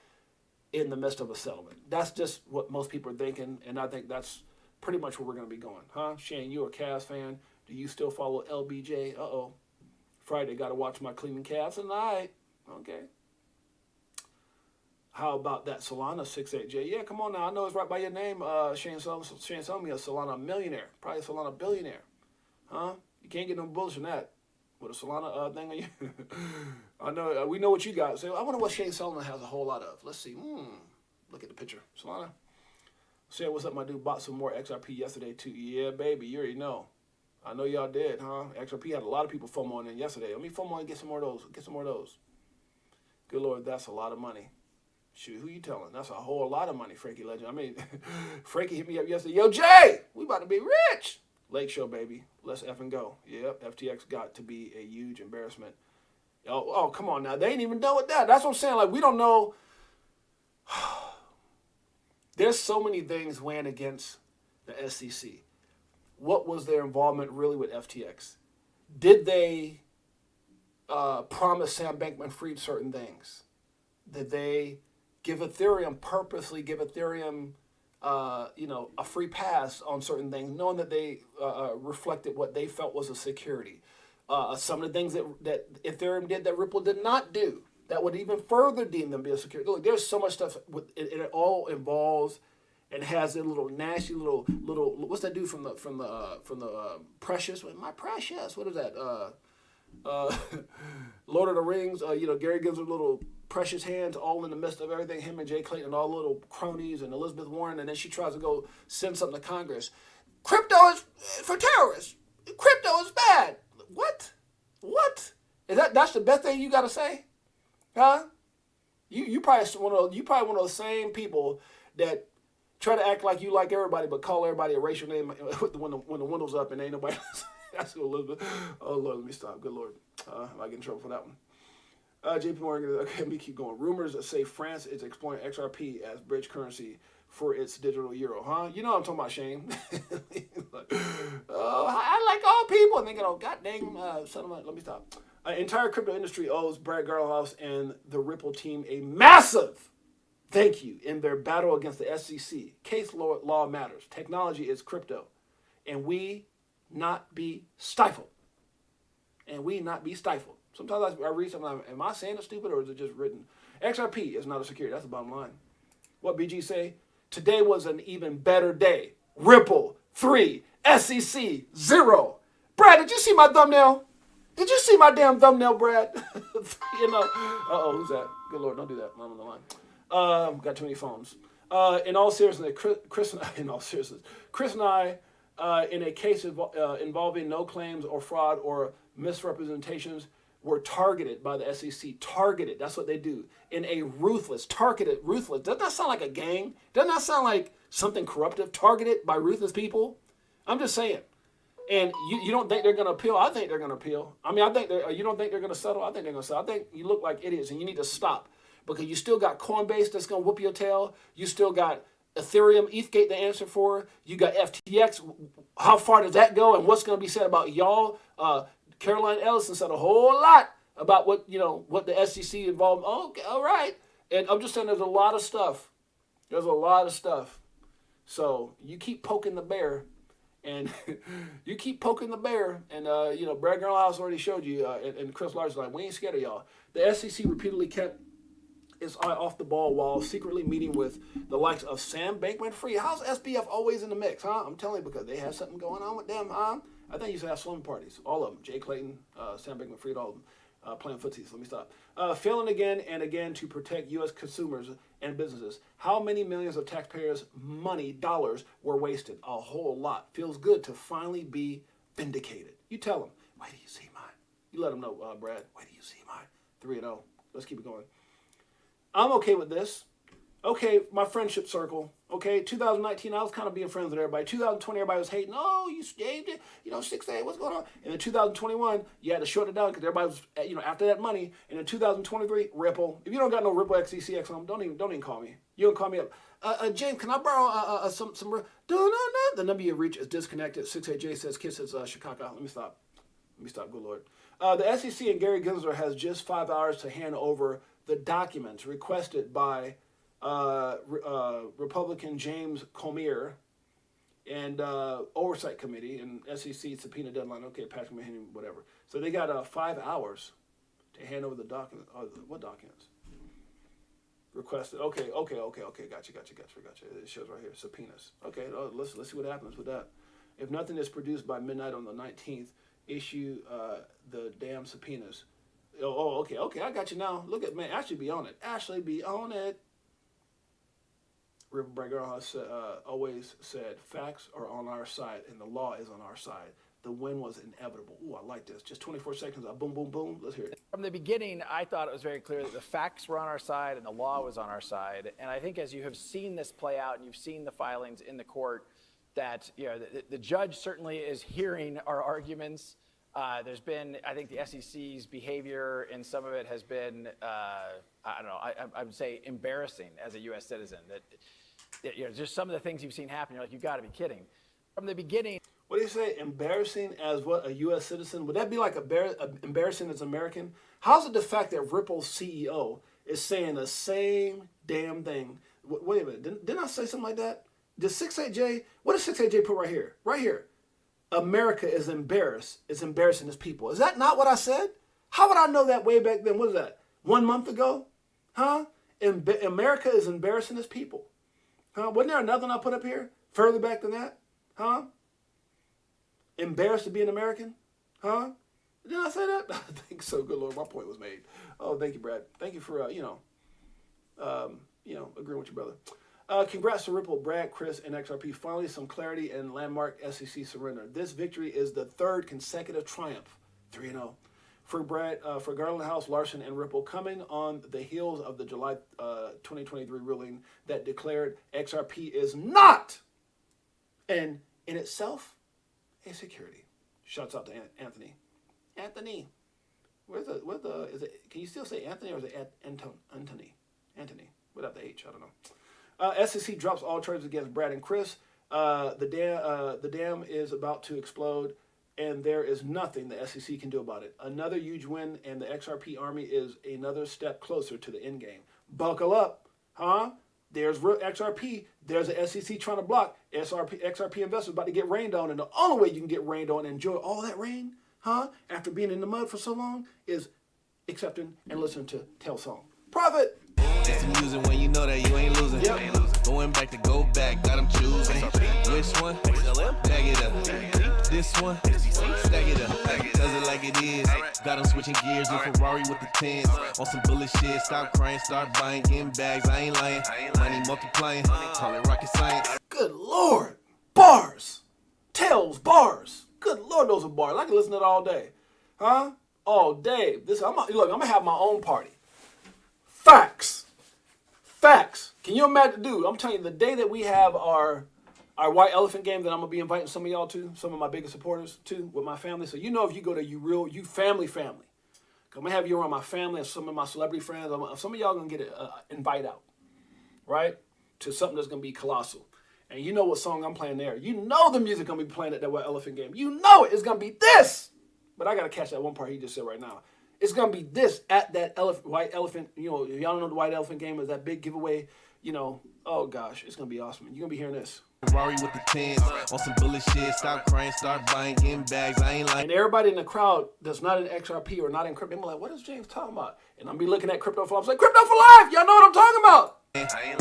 S1: in the midst of a settlement. That's just what most people are thinking, and I think that's pretty much where we're going to be going. Huh? Shane, you a Cavs fan? Do you still follow LBJ? Uh-oh. Friday, got to watch my Cleveland Cavs tonight. Okay. How about that Solana 6-8Jay? Yeah, come on now. I know it's right by your name. Shane telling me a Solana millionaire, probably a Solana billionaire. Huh? You can't get no bullish on that. With a Solana thing on you. I know. We know what you got. So I wonder what Shane Solana has a whole lot of. Let's see. Look at the picture. Solana. Say what's up, my dude. Bought some more XRP yesterday too. Yeah, baby. You already know. I know y'all did, huh? XRP had a lot of people FOMOing in yesterday. Let me FOMO and get some more of those. Get some more of those. Good Lord, that's a lot of money. Shoot, who you telling? That's a whole lot of money, Frankie Legend. Frankie hit me up yesterday. Yo, Jay, we about to be rich. Lake Show, baby. Let's effing go. Yep, FTX got to be a huge embarrassment. Oh, come on now. They ain't even done with that. That's what I'm saying. Like, we don't know. There's so many things weighing against the SEC. What was their involvement really with FTX? Did they promise Sam Bankman-Fried certain things? Did they purposely give Ethereum, a free pass on certain things, knowing that they reflected what they felt was a security? Some of the things that Ethereum did that Ripple did not do, that would even further deem them to be a security. Look, there's so much stuff. It all involves and has a little nasty little. What's that dude from the Precious? My Precious. What is that? Uh, Lord of the Rings, Gary gives her little precious hands all in the midst of everything, him and Jay Clayton and all the little cronies and Elizabeth Warren, and then she tries to go send something to Congress. Crypto is for terrorists. Crypto is bad. What? That's the best thing you got to say? Huh? You probably one of those same people that try to act like you like everybody, but call everybody a racial name when the window's up and ain't nobody. That's Elizabeth. Oh Lord, let me stop. Good Lord, I might get in trouble for that one. JP Morgan. Okay, let me keep going. Rumors that say France is exploring XRP as bridge currency for its digital euro. Huh? You know what I'm talking about, Shane. I like all people, and thinking, oh god dang, settlement. Let me stop. Entire crypto industry owes Brad Garlinghouse and the Ripple team a massive thank you in their battle against the SEC. Case law matters. Technology is crypto. And we not be stifled. Sometimes I read something, am I saying it stupid or is it just written? XRP is not a security. That's the bottom line. What BG say? Today was an even better day. Ripple, 3. SEC, 0. Brad, did you see my thumbnail? Did you see my damn thumbnail, Brad? Who's that? Good Lord, don't do that. I'm on the line. Got too many phones. In all seriousness, Chris and I, in a case involving no claims or fraud or misrepresentations, were targeted by the SEC. Targeted, that's what they do. In a ruthless. Doesn't that sound like a gang? Doesn't that sound like something corruptive? Targeted by ruthless people? I'm just saying. And you don't think they're going to appeal? I think they're going to appeal. I mean, you don't think they're going to settle? I think they're going to settle. I think you look like idiots and you need to stop. Because you still got Coinbase that's going to whoop your tail. You still got Ethereum, ETHgate to answer for. You got FTX. How far does that go? And what's going to be said about y'all? Caroline Ellison said a whole lot about what the SEC involved. Okay, all right. And I'm just saying there's a lot of stuff. So you keep poking the bear. And Brad Garlinghouse already showed you, and Chris Larson, like, we ain't scared of y'all. The SEC repeatedly kept its eye off the ball while secretly meeting with the likes of Sam Bankman-Fried. How's SBF always in the mix, huh? I'm telling you, because they have something going on with them, huh? I think you should have slumber parties, all of them. Jay Clayton, Sam Bankman-Fried, all of them, playing footsies. Let me stop. Failing again and again to protect U.S. consumers and businesses. How many millions of taxpayers' money, dollars, were wasted? A whole lot. Feels good to finally be vindicated. You tell them, wait till you see mine. You let them know, Brad, wait till you see mine. 3-0. Let's keep it going. I'm okay with this. Okay, my friendship circle. Okay, 2019, I was kind of being friends with everybody. 2020, everybody was hating. Oh, you 6-8, what's going on? And in 2021, you had to short it down because everybody was, after that money. And in 2023, Ripple. If you don't got no Ripple XCCX on, don't even call me. You don't call me up. James, can I borrow some? No. The number you reach is disconnected. 6-8Jay says, kisses Chicago. Let me stop. Good Lord. The SEC and Gary Gensler has just 5 hours to hand over the documents requested by Republican James Comer and Oversight Committee and SEC subpoena deadline. Okay, Patrick Mahoney, whatever. So they got 5 hours to hand over the documents. What documents? Requested. Okay. Gotcha. It shows right here, subpoenas. Okay, let's see what happens with that. If nothing is produced by midnight on the 19th, issue the damn subpoenas. Okay, I got you now. Look at, man, Ashley be on it. Ripple Brad Garlinghouse always said facts are on our side and the law is on our side. The win was inevitable. Ooh, I like this. Just 24 seconds. Boom, boom, boom. Let's hear it.
S5: From the beginning, I thought it was very clear that the facts were on our side and the law was on our side. And I think as you have seen this play out and you've seen the filings in the court, that the judge certainly is hearing our arguments. There's been, I think, the SEC's behavior, and some of it has been, I would say embarrassing as a U.S. citizen. That just some of the things you've seen happen, you're like, you got to be kidding. From the beginning.
S1: What do you say? Embarrassing as what, a U.S. citizen? Would that be like embarrassing as American? How's it the fact that Ripple's CEO is saying the same damn thing? Wait a minute. Didn't I say something like that? Did 6-8Jay? What does 6-8Jay put right here? Right here. America is embarrassed. It's embarrassing its people. Is that not what I said? How would I know that way back then? What is that? 1 month ago? Huh? America is embarrassing its people. Huh? Wasn't there another one I put up here? Further back than that? Huh? Embarrassed to be an American? Huh? Did I say that? I think so. Good Lord, my point was made. Oh, thank you, Brad. Thank you for agreeing with your brother. Congrats to Ripple, Brad, Chris, and XRP. Finally, some clarity and landmark SEC surrender. This victory is the third consecutive triumph, 3-0, for Brad, for Garland House, Larson, and Ripple, coming on the heels of the July 2023 ruling that declared XRP is not, and in itself, a security. Shouts out to Anthony. Anthony, is it? Can you still say Anthony or is it Anthony? Anthony, without the H, I don't know. SEC drops all charges against Brad and Chris. The dam is about to explode, and there is nothing the SEC can do about it. Another huge win, and the XRP army is another step closer to the end game. Buckle up, huh? There's XRP. There's a SEC trying to block. XRP investors about to get rained on, and the only way you can get rained on and enjoy all that rain, huh? After being in the mud for so long, is accepting and listening to Tell Song. Profit.
S4: It's amusing when you know that you ain't losing.
S1: Yep.
S4: Going back to go back, got them choosing. Which one? Bag it up. This one? Stack it up. Does it like it is. Got them switching gears in Ferrari with the 10s. On some bullet shit, stop crying, start buying, getting bags. I ain't lying. Money multiplying. Call it rocket science.
S1: Good Lord. Bars. Tails, bars. Good Lord, those are bars. I can listen to that all day. Huh? All day. I'm going to have my own party. Facts. Facts. Can you imagine, dude? I'm telling you, the day that we have our white elephant game that I'm gonna be inviting some of y'all to, some of my biggest supporters to, with my family. So if you go to you family, I'm gonna have you around my family and some of my celebrity friends. Some of y'all gonna get an invite out, right, to something that's gonna be colossal. And you know what song I'm playing there. You know the music gonna be playing at that white elephant game. You know it's gonna be this. But I gotta catch that one part he just said right now. It's going to be this at that white elephant. Y'all don't know the white elephant game is that big giveaway. Oh gosh, it's going to be awesome. You're going to be hearing this.
S4: Ferrari with the 10s. On some bullet shit, stop crying, start buying, getting bags. I ain't lying.
S1: And everybody in the crowd that's not in XRP or not in crypto, they're like, what is James talking about? And I'm be looking at crypto for, I'm like, crypto for life. Y'all know what I'm talking about.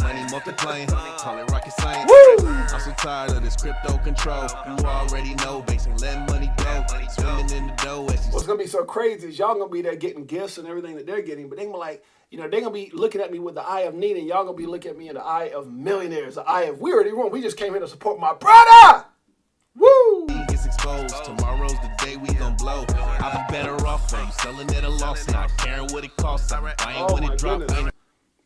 S4: Money multiplying, call it rocket science.
S1: Woo!
S4: I'm so tired of this crypto control. You already know, basically letting money go. Swimming in the dough.
S1: What's gonna be so crazy is y'all gonna be there getting gifts and everything that they're getting, but they gonna be like, they're gonna be looking at me with the eye of need, and y'all gonna be looking at me in the eye of millionaires, the eye of we already won. We just came here to support my brother. Woo!
S4: Gets exposed. Tomorrow's the day we gon' blow. I'll be better off when you selling at a loss, not caring what it costs. I ain't when it drop.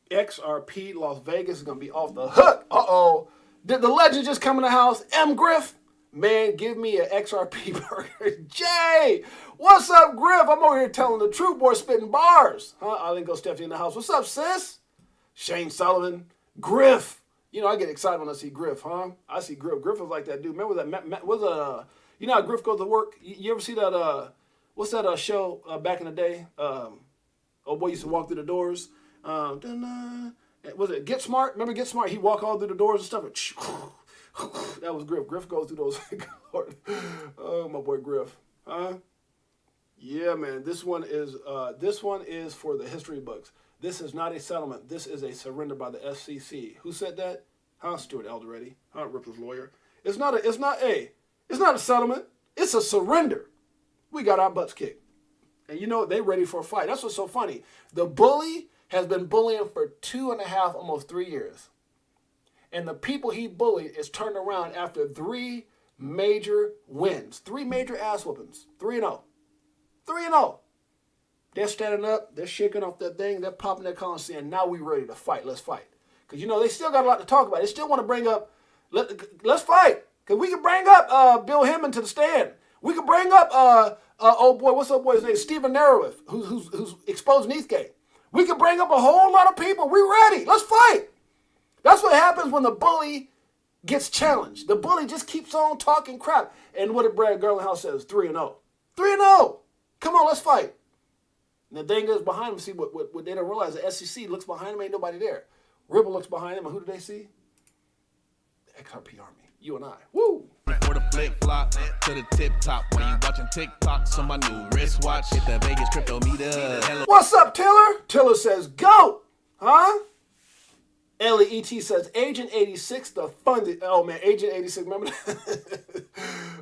S1: XRP Las Vegas is going to be off the hook. Uh-oh. Did the legend just come in the house? M. Griff? Man, give me an XRP burger. Jay! What's up, Griff? I'm over here telling the truth, boy, spitting bars. Huh? I didn't go Stephanie in the house. What's up, sis? Shane Sullivan. Griff. I get excited when I see Griff, huh? I see Griff. Griff is like that dude. Remember that? You know how Griff goes to work? You ever see that, what's that show back in the day? Old boy used to walk through the doors. Was it Get Smart? Remember Get Smart? He walk all through the doors and stuff. That was Griff. Griff goes through those. Oh, my boy Griff. Huh? Yeah, man. This one is for the history books. This is not a settlement. This is a surrender by the SEC. Who said that? Huh? Stuart Alderetti. Huh? Ripple's lawyer. It's not a settlement. It's a surrender. We got our butts kicked. And they ready for a fight. That's what's so funny. The bully has been bullying for 2.5, almost 3 years. And the people he bullied is turned around after 3 major wins. 3 major ass whoopings. 3-0. 3-0. They're standing up. They're shaking off that thing. They're popping their collar saying, now we ready to fight. Let's fight. Because, they still got a lot to talk about. They still want to bring up, let's fight. Because we can bring up Bill Hemming to the stand. We can bring up, what's up boy's name? Stephen Narowith, who's exposed Neathgate. We can bring up a whole lot of people. We ready. Let's fight. That's what happens when the bully gets challenged. The bully just keeps on talking crap. And what did Brad Garlandhouse says? 3-0. 3-0. Come on, let's fight. And the thing is behind him, see what they don't realize, the SEC looks behind him, ain't nobody there. Ripple looks behind him, and who do they see? The XRP Army. You and I. Woo!
S4: For the flip flop to the tip top. When you watching TikToks on my new wristwatch, hit the Vegas crypto meter.
S1: What's up, Tiller? Tiller says, go! Huh? Ellie ET says, Agent 86, the funded. Oh, man, Agent 86, remember that?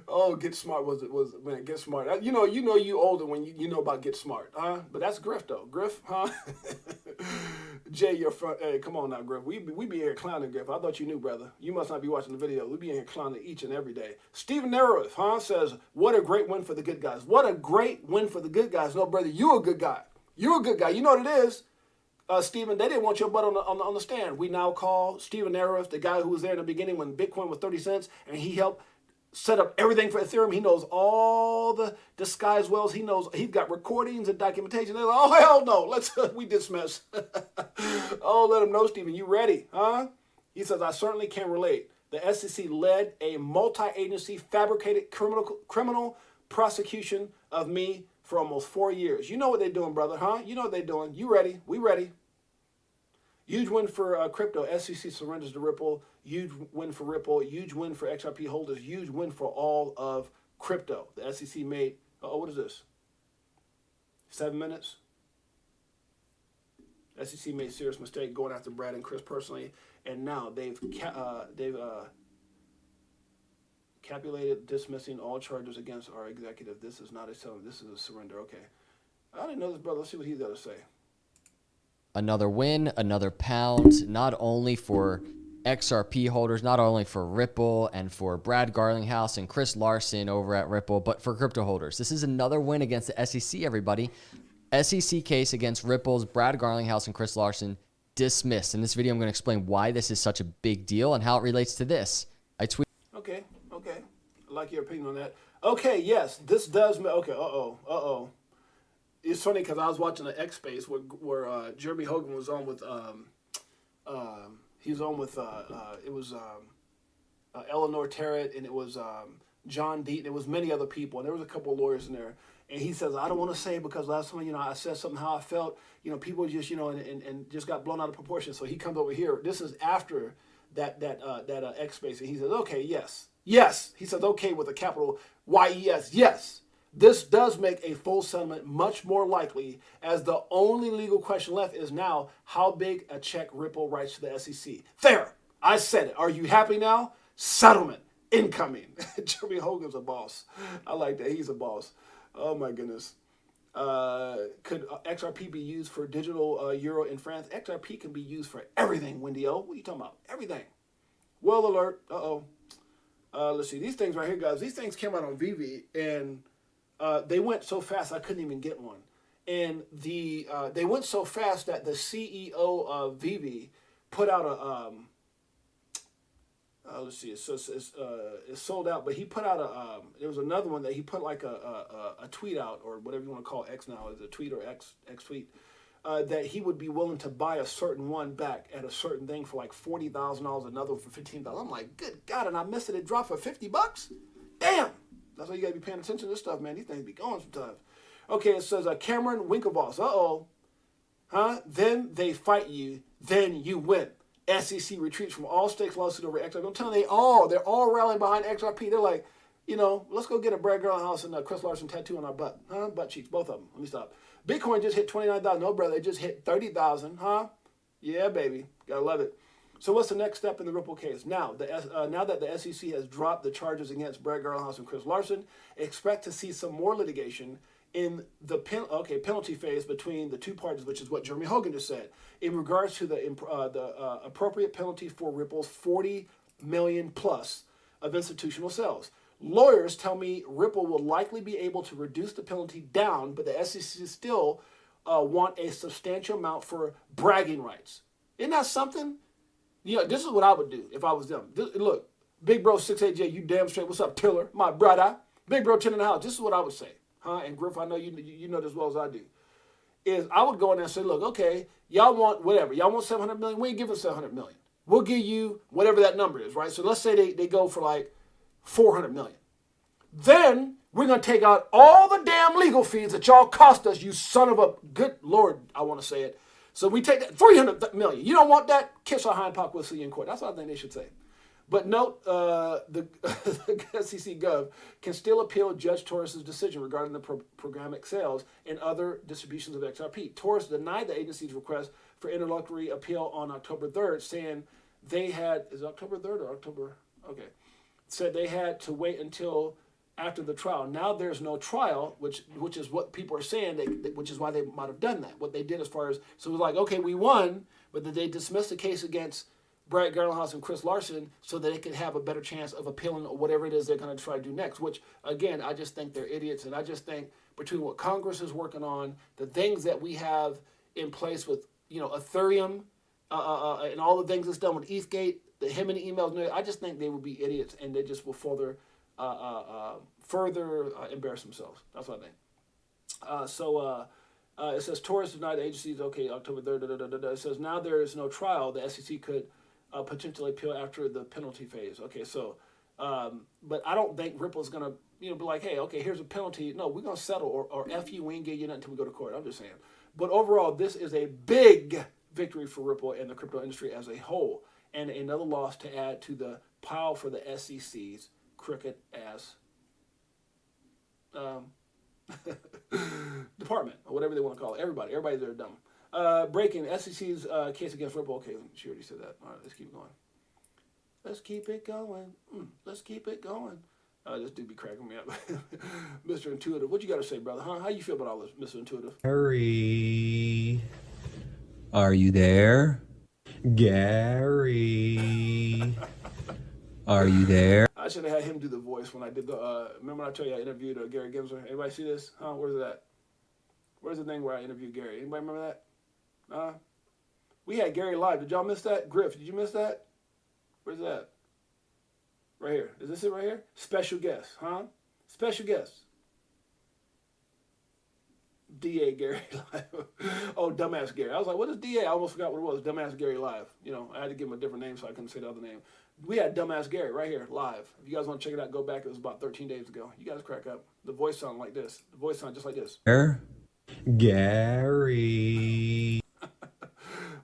S1: Oh, Get Smart man, Get Smart. You know you older when you know about Get Smart, huh? But that's Griff, though. Griff, huh? Jay, your front. Hey, come on now, Griff. We be here clowning, Griff. I thought you knew, brother. You must not be watching the video. We be in here clowning each and every day. Stephen Nerith, huh, says, what a great win for the good guys. What a great win for the good guys. No, brother, you a good guy. You're a good guy. You know what it is? Stephen, they didn't want your butt on the stand. We now call Stephen Nerith, the guy who was there in the beginning when Bitcoin was 30 cents, and he helped set up everything for Ethereum. He knows all the disguise wells. He's got recordings and documentation. They're like, oh, hell no, we dismiss. Oh, let him know, Stephen, you ready, huh? He says, I certainly can relate. The SEC led a multi-agency fabricated criminal prosecution of me for almost 4 years. You know what they're doing, brother, huh? You know what they're doing. You ready? We ready. Huge win for crypto. SEC surrenders to Ripple. Huge win for Ripple. Huge win for XRP holders. Huge win for all of crypto. The SEC made, what is this? 7 minutes? SEC made serious mistake going after Brad and Chris personally, and now they've capitulated dismissing all charges against our executive. This is not a settlement. This is a surrender. Okay. I didn't know this, brother. Let's see what he's got to say.
S6: Another win, another pound, not only for XRP holders, not only for Ripple and for Brad Garlinghouse and Chris Larson over at Ripple, but for crypto holders. This is another win against the SEC, everybody. SEC case against Ripple's Brad Garlinghouse and Chris Larson dismissed. In this video, I'm going to explain why this is such a big deal and how it relates to this.
S1: Okay. I like your opinion on that. Okay, yes, this does. Okay, It's funny because I was watching the X Space where Jeremy Hogan was on with it was Eleanor Terrett, and it was John Deaton. It was many other people, and there was a couple of lawyers in there. And he says, I don't want to say it because last time, I said something how I felt. People just, and just got blown out of proportion. So he comes over here. This is after that X Space, and he says, okay, yes. He says, okay, with a capital YES, yes. This does make a full settlement much more likely, as the only legal question left is now how big a check Ripple writes to the SEC. There, I said it. Are you happy now? Settlement incoming. Jeremy Hogan's a boss. I like that. He's a boss. Oh my goodness. Could XRP be used for digital euro in France? XRP can be used for everything, Wendy O. What are you talking about? Everything. Well alert. Let's see. These things right here, guys. These things came out on VV, and they went so fast I couldn't even get one. And they went so fast that the CEO of VV put out a let's see, it's sold out, but he put out there was another one that he put like a tweet out, or whatever you want to call X now, is a tweet or X tweet, that he would be willing to buy a certain one back at a certain thing for like $40,000, another one for $15,000. I'm like, good God, and I missed it. It dropped for $50. Damn. That's why you got to be paying attention to this stuff, man. These things be going sometimes. Okay, it says Cameron Winklevoss. Huh? Then they fight you. Then you win. SEC retreats from all stakes lawsuit over XRP. I'm telling you, they're all rallying behind XRP. They're like, let's go get a Brad Garlinghouse and a Chris Larson tattoo on our butt. Huh? Butt cheeks, both of them. Let me stop. Bitcoin just hit 29,000. No, brother, it just hit 30,000. Huh? Yeah, baby. Gotta love it. So what's the next step in the Ripple case? Now that the SEC has dropped the charges against Brad Garlinghouse and Chris Larson, expect to see some more litigation in the penalty phase between the two parties, which is what Jeremy Hogan just said, in regards to the appropriate penalty for Ripple's 40 million plus of institutional sales. Lawyers tell me Ripple will likely be able to reduce the penalty down, but the SEC still want a substantial amount for bragging rights. Isn't that something? This is what I would do if I was them. Look, Big Bro 6AJ, you damn straight. What's up, Tiller? My brother. Big Bro 10 in the house. This is what I would say. Huh? And Griff, I know you know this as well as I do. Is I would go in there and say, look, okay, y'all want whatever. Y'all want 700 million? We ain't giving 700 million. We'll give you whatever that number is, right? So let's say they go for like 400 million. Then we're going to take out all the damn legal fees that y'all cost us, you son of a good Lord, I want to say it. So we take that 300 million. You don't want that? Kiss our hind part, we'll see you in court. That's what I think they should say. But note, the SEC Gov can still appeal Judge Torres's decision regarding the programmatic sales and other distributions of XRP. Torres denied the agency's request for interlocutory appeal on October 3rd, saying they had, is it October 3rd or October? Okay. Said they had to wait until after the trial. Now there's no trial, which is what people are saying, which is why they might have done that. What they did as far as, so it was like, okay, we won, but did they dismiss the case against Brad Garlinghouse and Chris Larson so that they could have a better chance of appealing or whatever it is they're going to try to do next, which, again, I just think they're idiots. And I just think between what Congress is working on, the things that we have in place with, Ethereum and all the things that's done with ETHgate, the him and the emails, I just think they would be idiots and they just will further embarrass themselves. That's what I think. It says Torres denied the agency's, okay, October 3rd, It says now there is no trial. The SEC could potentially appeal after the penalty phase. Okay, so, but I don't think Ripple's going to, be like, hey, okay, here's a penalty. No, we're going to settle or F you, we ain't get you nothing until we go to court. I'm just saying. But overall, this is a big victory for Ripple and the crypto industry as a whole, and another loss to add to the pile for the SEC's crooked ass department, or whatever they want to call it. Everybody's there dumb. Breaking SEC's case against Ripple. Okay, she already said that. All right, let's keep going. Let's keep it going. Let's keep it going. This dude be cracking me up. Mr. Intuitive, what you got to say, brother? Huh? How you feel about all this, Mr. Intuitive?
S7: Gary, are you there? Gary, are you there?
S1: I should have had him do the voice when I did the. Remember when I told you I interviewed Gary Gensler? Anybody see this? Huh? Where's it at? Where's the thing where I interviewed Gary? Anybody remember that? We had Gary live. Did y'all miss that? Griff, did you miss that? Where's that? Right here. Is this it right here? Special guest, huh? Special guest. DA Gary live. Oh, dumbass Gary. I was like, what is DA? I almost forgot what it was. Dumbass Gary live. I had to give him a different name so I couldn't say the other name. We had dumbass Gary right here live. If you guys want to check it out, go back. It was about 13 days ago. You guys crack up. The voice sounded like this. The voice sounded just like this.
S7: Gary.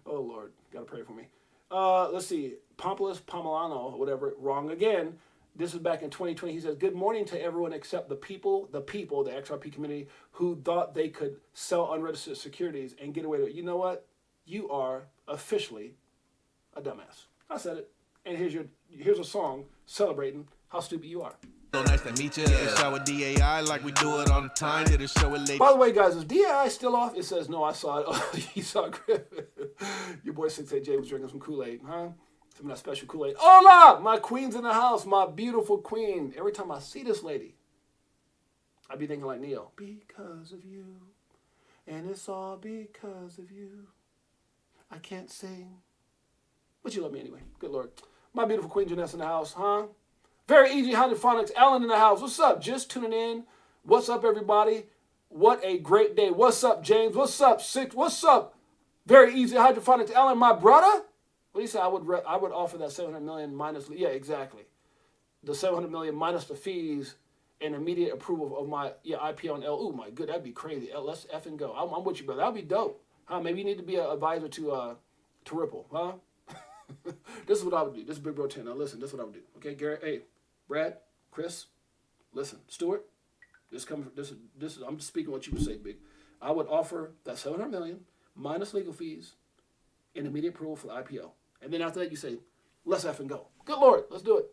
S1: Oh, Lord. Got to pray for me. Let's see. Pompous Pomelano, whatever, wrong again. This is back in 2020. He says, good morning to everyone except the people, the XRP community, who thought they could sell unregistered securities and get away with it. You know what? You are officially a dumbass. I said it. And here's a song celebrating how stupid you are.
S4: So nice to meet you. Shower DAI like we do it all the time. Did a show it late.
S1: By the way, guys, is DAI still off? It says, no, I saw it. Oh, you saw it. Your boy Six8Jay was drinking some Kool-Aid, huh? Some of that special Kool-Aid. Hola! My queen's in the house. My beautiful queen. Every time I see this lady, I be thinking like Neo. Because of you. And it's all because of you. I can't sing. But you love me anyway. Good Lord. My beautiful queen Janessa in the house, huh? Very easy hydroponics. Alan in the house. What's up? Just tuning in. What's up, everybody? What a great day. What's up, James? What's up, Six? What's up? Very easy hydroponics. Alan, my brother? What do you say? I would offer that 700 million minus. Yeah, exactly. The 700 million minus the fees and immediate approval of my IPO on L. Ooh, my good, that'd be crazy. Let's effing go. I'm with you, brother. That'd be dope. Huh? Maybe you need to be an advisor to Ripple, huh? This is what I would do. This is Big Bro 10. Now listen, this is what I would do. Okay, Gary, hey, Brad, Chris, listen, Stuart, this is I'm just speaking what you would say, Big. I would offer that 700 million minus legal fees and immediate approval for the IPO. And then after that you say, let's effing go. Good Lord, let's do it.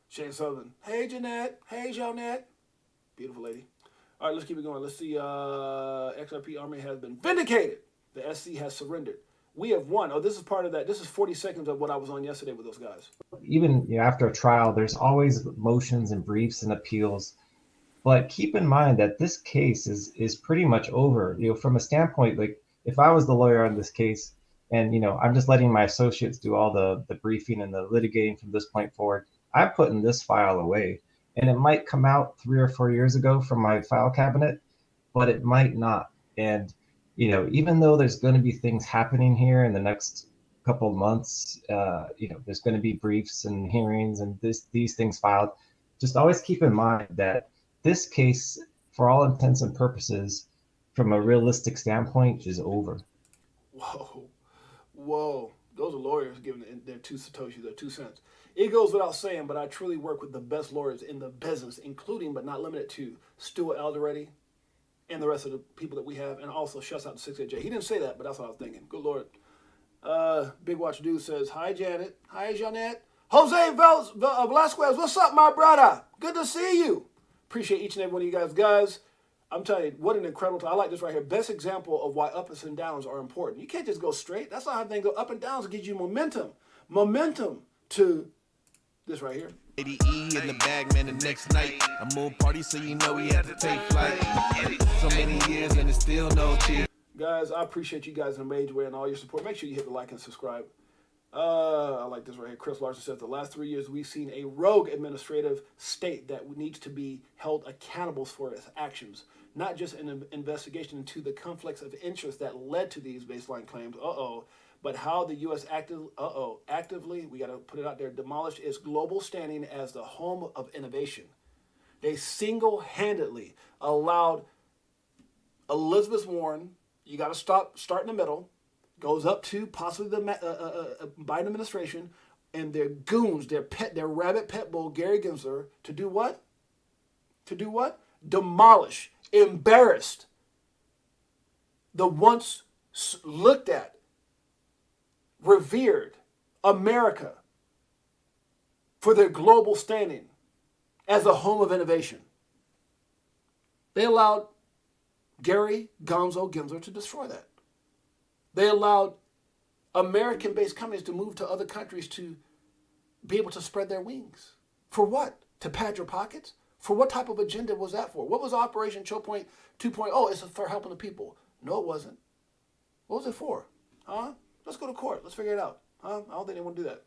S1: Shane Sullivan. Hey Jeanette. Hey Jeanette. Beautiful lady. All right, let's keep it going. Let's see. XRP Army has been vindicated. The SC has surrendered. We have won. Oh, this is part of that. This is 40 seconds of what I was on yesterday with those guys.
S8: Even after a trial, there's always motions and briefs and appeals. But keep in mind that this case is pretty much over. From a standpoint, like if I was the lawyer on this case, and I'm just letting my associates do all the briefing and the litigating from this point forward, I'm putting this file away. And it might come out 3 or 4 years ago from my file cabinet, but it might not. And even though there's going to be things happening here in the next couple of months, there's going to be briefs and hearings and these things filed. Just always keep in mind that this case, for all intents and purposes, from a realistic standpoint, is over.
S1: Whoa. Those are lawyers giving their 2 Satoshis, their 2 cents. It goes without saying, but I truly work with the best lawyers in the business, including but not limited to Stuart Alderetti and the rest of the people that we have. And also, shouts out to Six8Jay. He didn't say that, but that's what I was thinking. Good Lord. Big Watch Dude says, hi, Janet. Hi, Jeanette. Jose Velasquez, what's up, my brother? Good to see you. Appreciate each and every one of you guys. Guys, I'm telling you, what an incredible time. I like this right here. Best example of why ups and downs are important. You can't just go straight. That's not how things go. Up and downs gives you momentum. Momentum to this right here.
S4: ADE in the bag, man, the next night. A moon party, so you know we had to take flight. So many years and it's still no cheer.
S1: Guys, I appreciate you guys in a major way and all your support. Make sure you hit the like and subscribe. I like this right here. Chris Larson says, the last 3 years we've seen a rogue administrative state that needs to be held accountable for its actions. Not just an investigation into the conflicts of interest that led to these baseline claims, but how the U.S. actively, we got to put it out there, demolished its global standing as the home of innovation. They single-handedly allowed Elizabeth Warren, you got to start in the middle, goes up to possibly the Biden administration, and their goons, their rabbit pit bull, Gary Gensler, to do what? To do what? Demolish, embarrassed the once looked at, revered America for their global standing as a home of innovation. They allowed Gary Gonzo Gensler to destroy that. They allowed American-based companies to move to other countries to be able to spread their wings. For what? To pad your pockets? For what type of agenda was that for? What was Operation Choke Point 2.0? Oh, it's for helping the people. No, it wasn't. What was it for? Huh? Let's go to court. Let's figure it out. Huh? I don't think they want to do that.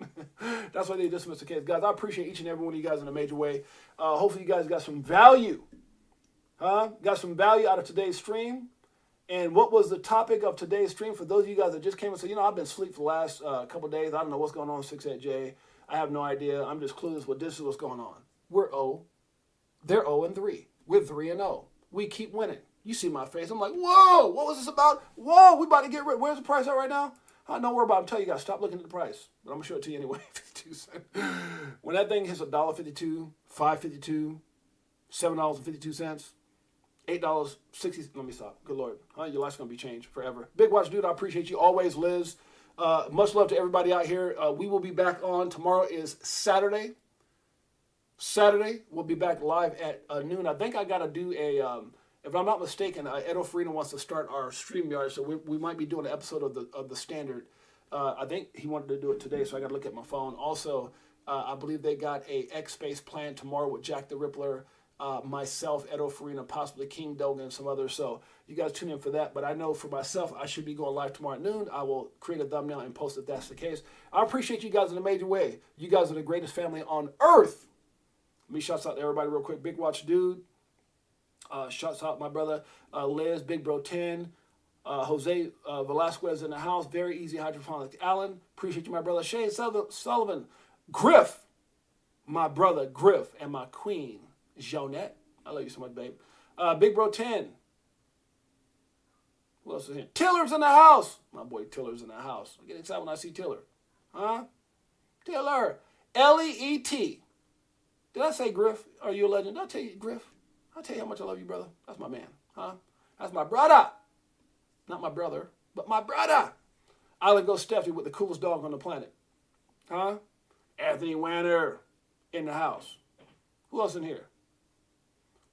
S1: That's why they dismissed the case. Guys, I appreciate each and every one of you guys in a major way. Hopefully you guys got some value. Got some value out of today's stream. And what was the topic of today's stream? For those of you guys that just came and said, I've been asleep for the last couple of days. I don't know what's going on with 6-8J. I have no idea. I'm just clueless what this is what's going on. We're 0. They're 0-3. We're 3-0. We keep winning. You see my face. I'm like, whoa, what was this about? Whoa, we about to get rid. Where's the price at right now? Don't worry about it. I'm telling you guys, stop looking at the price. But I'm going to show it to you anyway. 52 cents. When that thing hits $1.52, $5.52, $7.52, $8.60. Let me stop. Good Lord. Your life's going to be changed forever. Big Watch Dude, I appreciate you always, Liz. Much love to everybody out here. We will be back on. Tomorrow is Saturday. We'll be back live at noon. I think I got to do a, if I'm not mistaken, Edo Farina wants to start our StreamYard, so we might be doing an episode of the Standard. I think he wanted to do it today, so I got to look at my phone. Also, I believe they got a X Space plan tomorrow with Jack the Rippler, myself, Edo Farina, possibly King Dogan, and some others. So you guys tune in for that. But I know for myself, I should be going live tomorrow at noon. I will create a thumbnail and post if that's the case. I appreciate you guys in a major way. You guys are the greatest family on earth. Let me shouts out to everybody real quick. Big Watch Dude. Shouts out my brother Liz, Big Bro 10. Jose Velasquez in the house. Very easy hydroponic. Alan. Appreciate you, my brother. Shane Sullivan. Griff. My brother Griff. And my queen, Jonette. I love you so much, babe. Big Bro 10. Who else is here? Tiller's in the house. My boy Tiller's in the house. I get excited when I see Tiller. Huh? Tiller. L-E-E-T. Did I say Griff? Are you a legend? Did I tell you, Griff? I'll tell you how much I love you, brother. That's my man. Huh? That's my brother. Not my brother, but my brother. I would go Steffi with the coolest dog on the planet. Huh? Anthony Wanner in the house. Who else in here?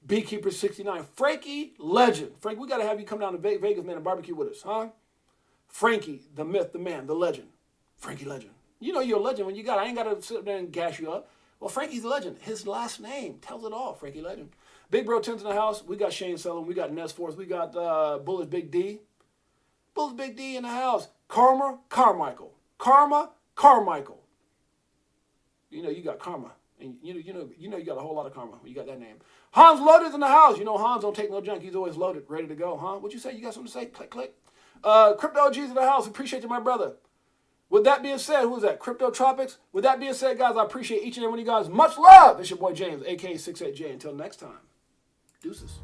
S1: Beekeeper 69. Frankie Legend. Frank, we got to have you come down to Vegas, man, and barbecue with us. Huh? Frankie, the myth, the man, the legend. Frankie Legend. You know you're a legend when you got it. I ain't got to sit up there and gas you up. Well, Frankie's a legend. His last name tells it all. Frankie Legend. Big Bro 10's in the house. We got Shane Sullivan. We got Ness Force. We got Bullish Big D. Bullish Big D in the house. Karma Carmichael. Karma Carmichael. You know you got karma. And you know you got a whole lot of karma when you got that name. Hans Loaded's in the house. You know Hans don't take no junk. He's always loaded, ready to go. Huh? What'd you say? You got something to say? Click, click. Crypto OG's in the house. Appreciate you, my brother. With that being said, who is that? Crypto Tropics. With that being said, guys, I appreciate each and every one of you guys. Much love. It's your boy James, a.k.a. 6-8Jay. Until next time, deuces.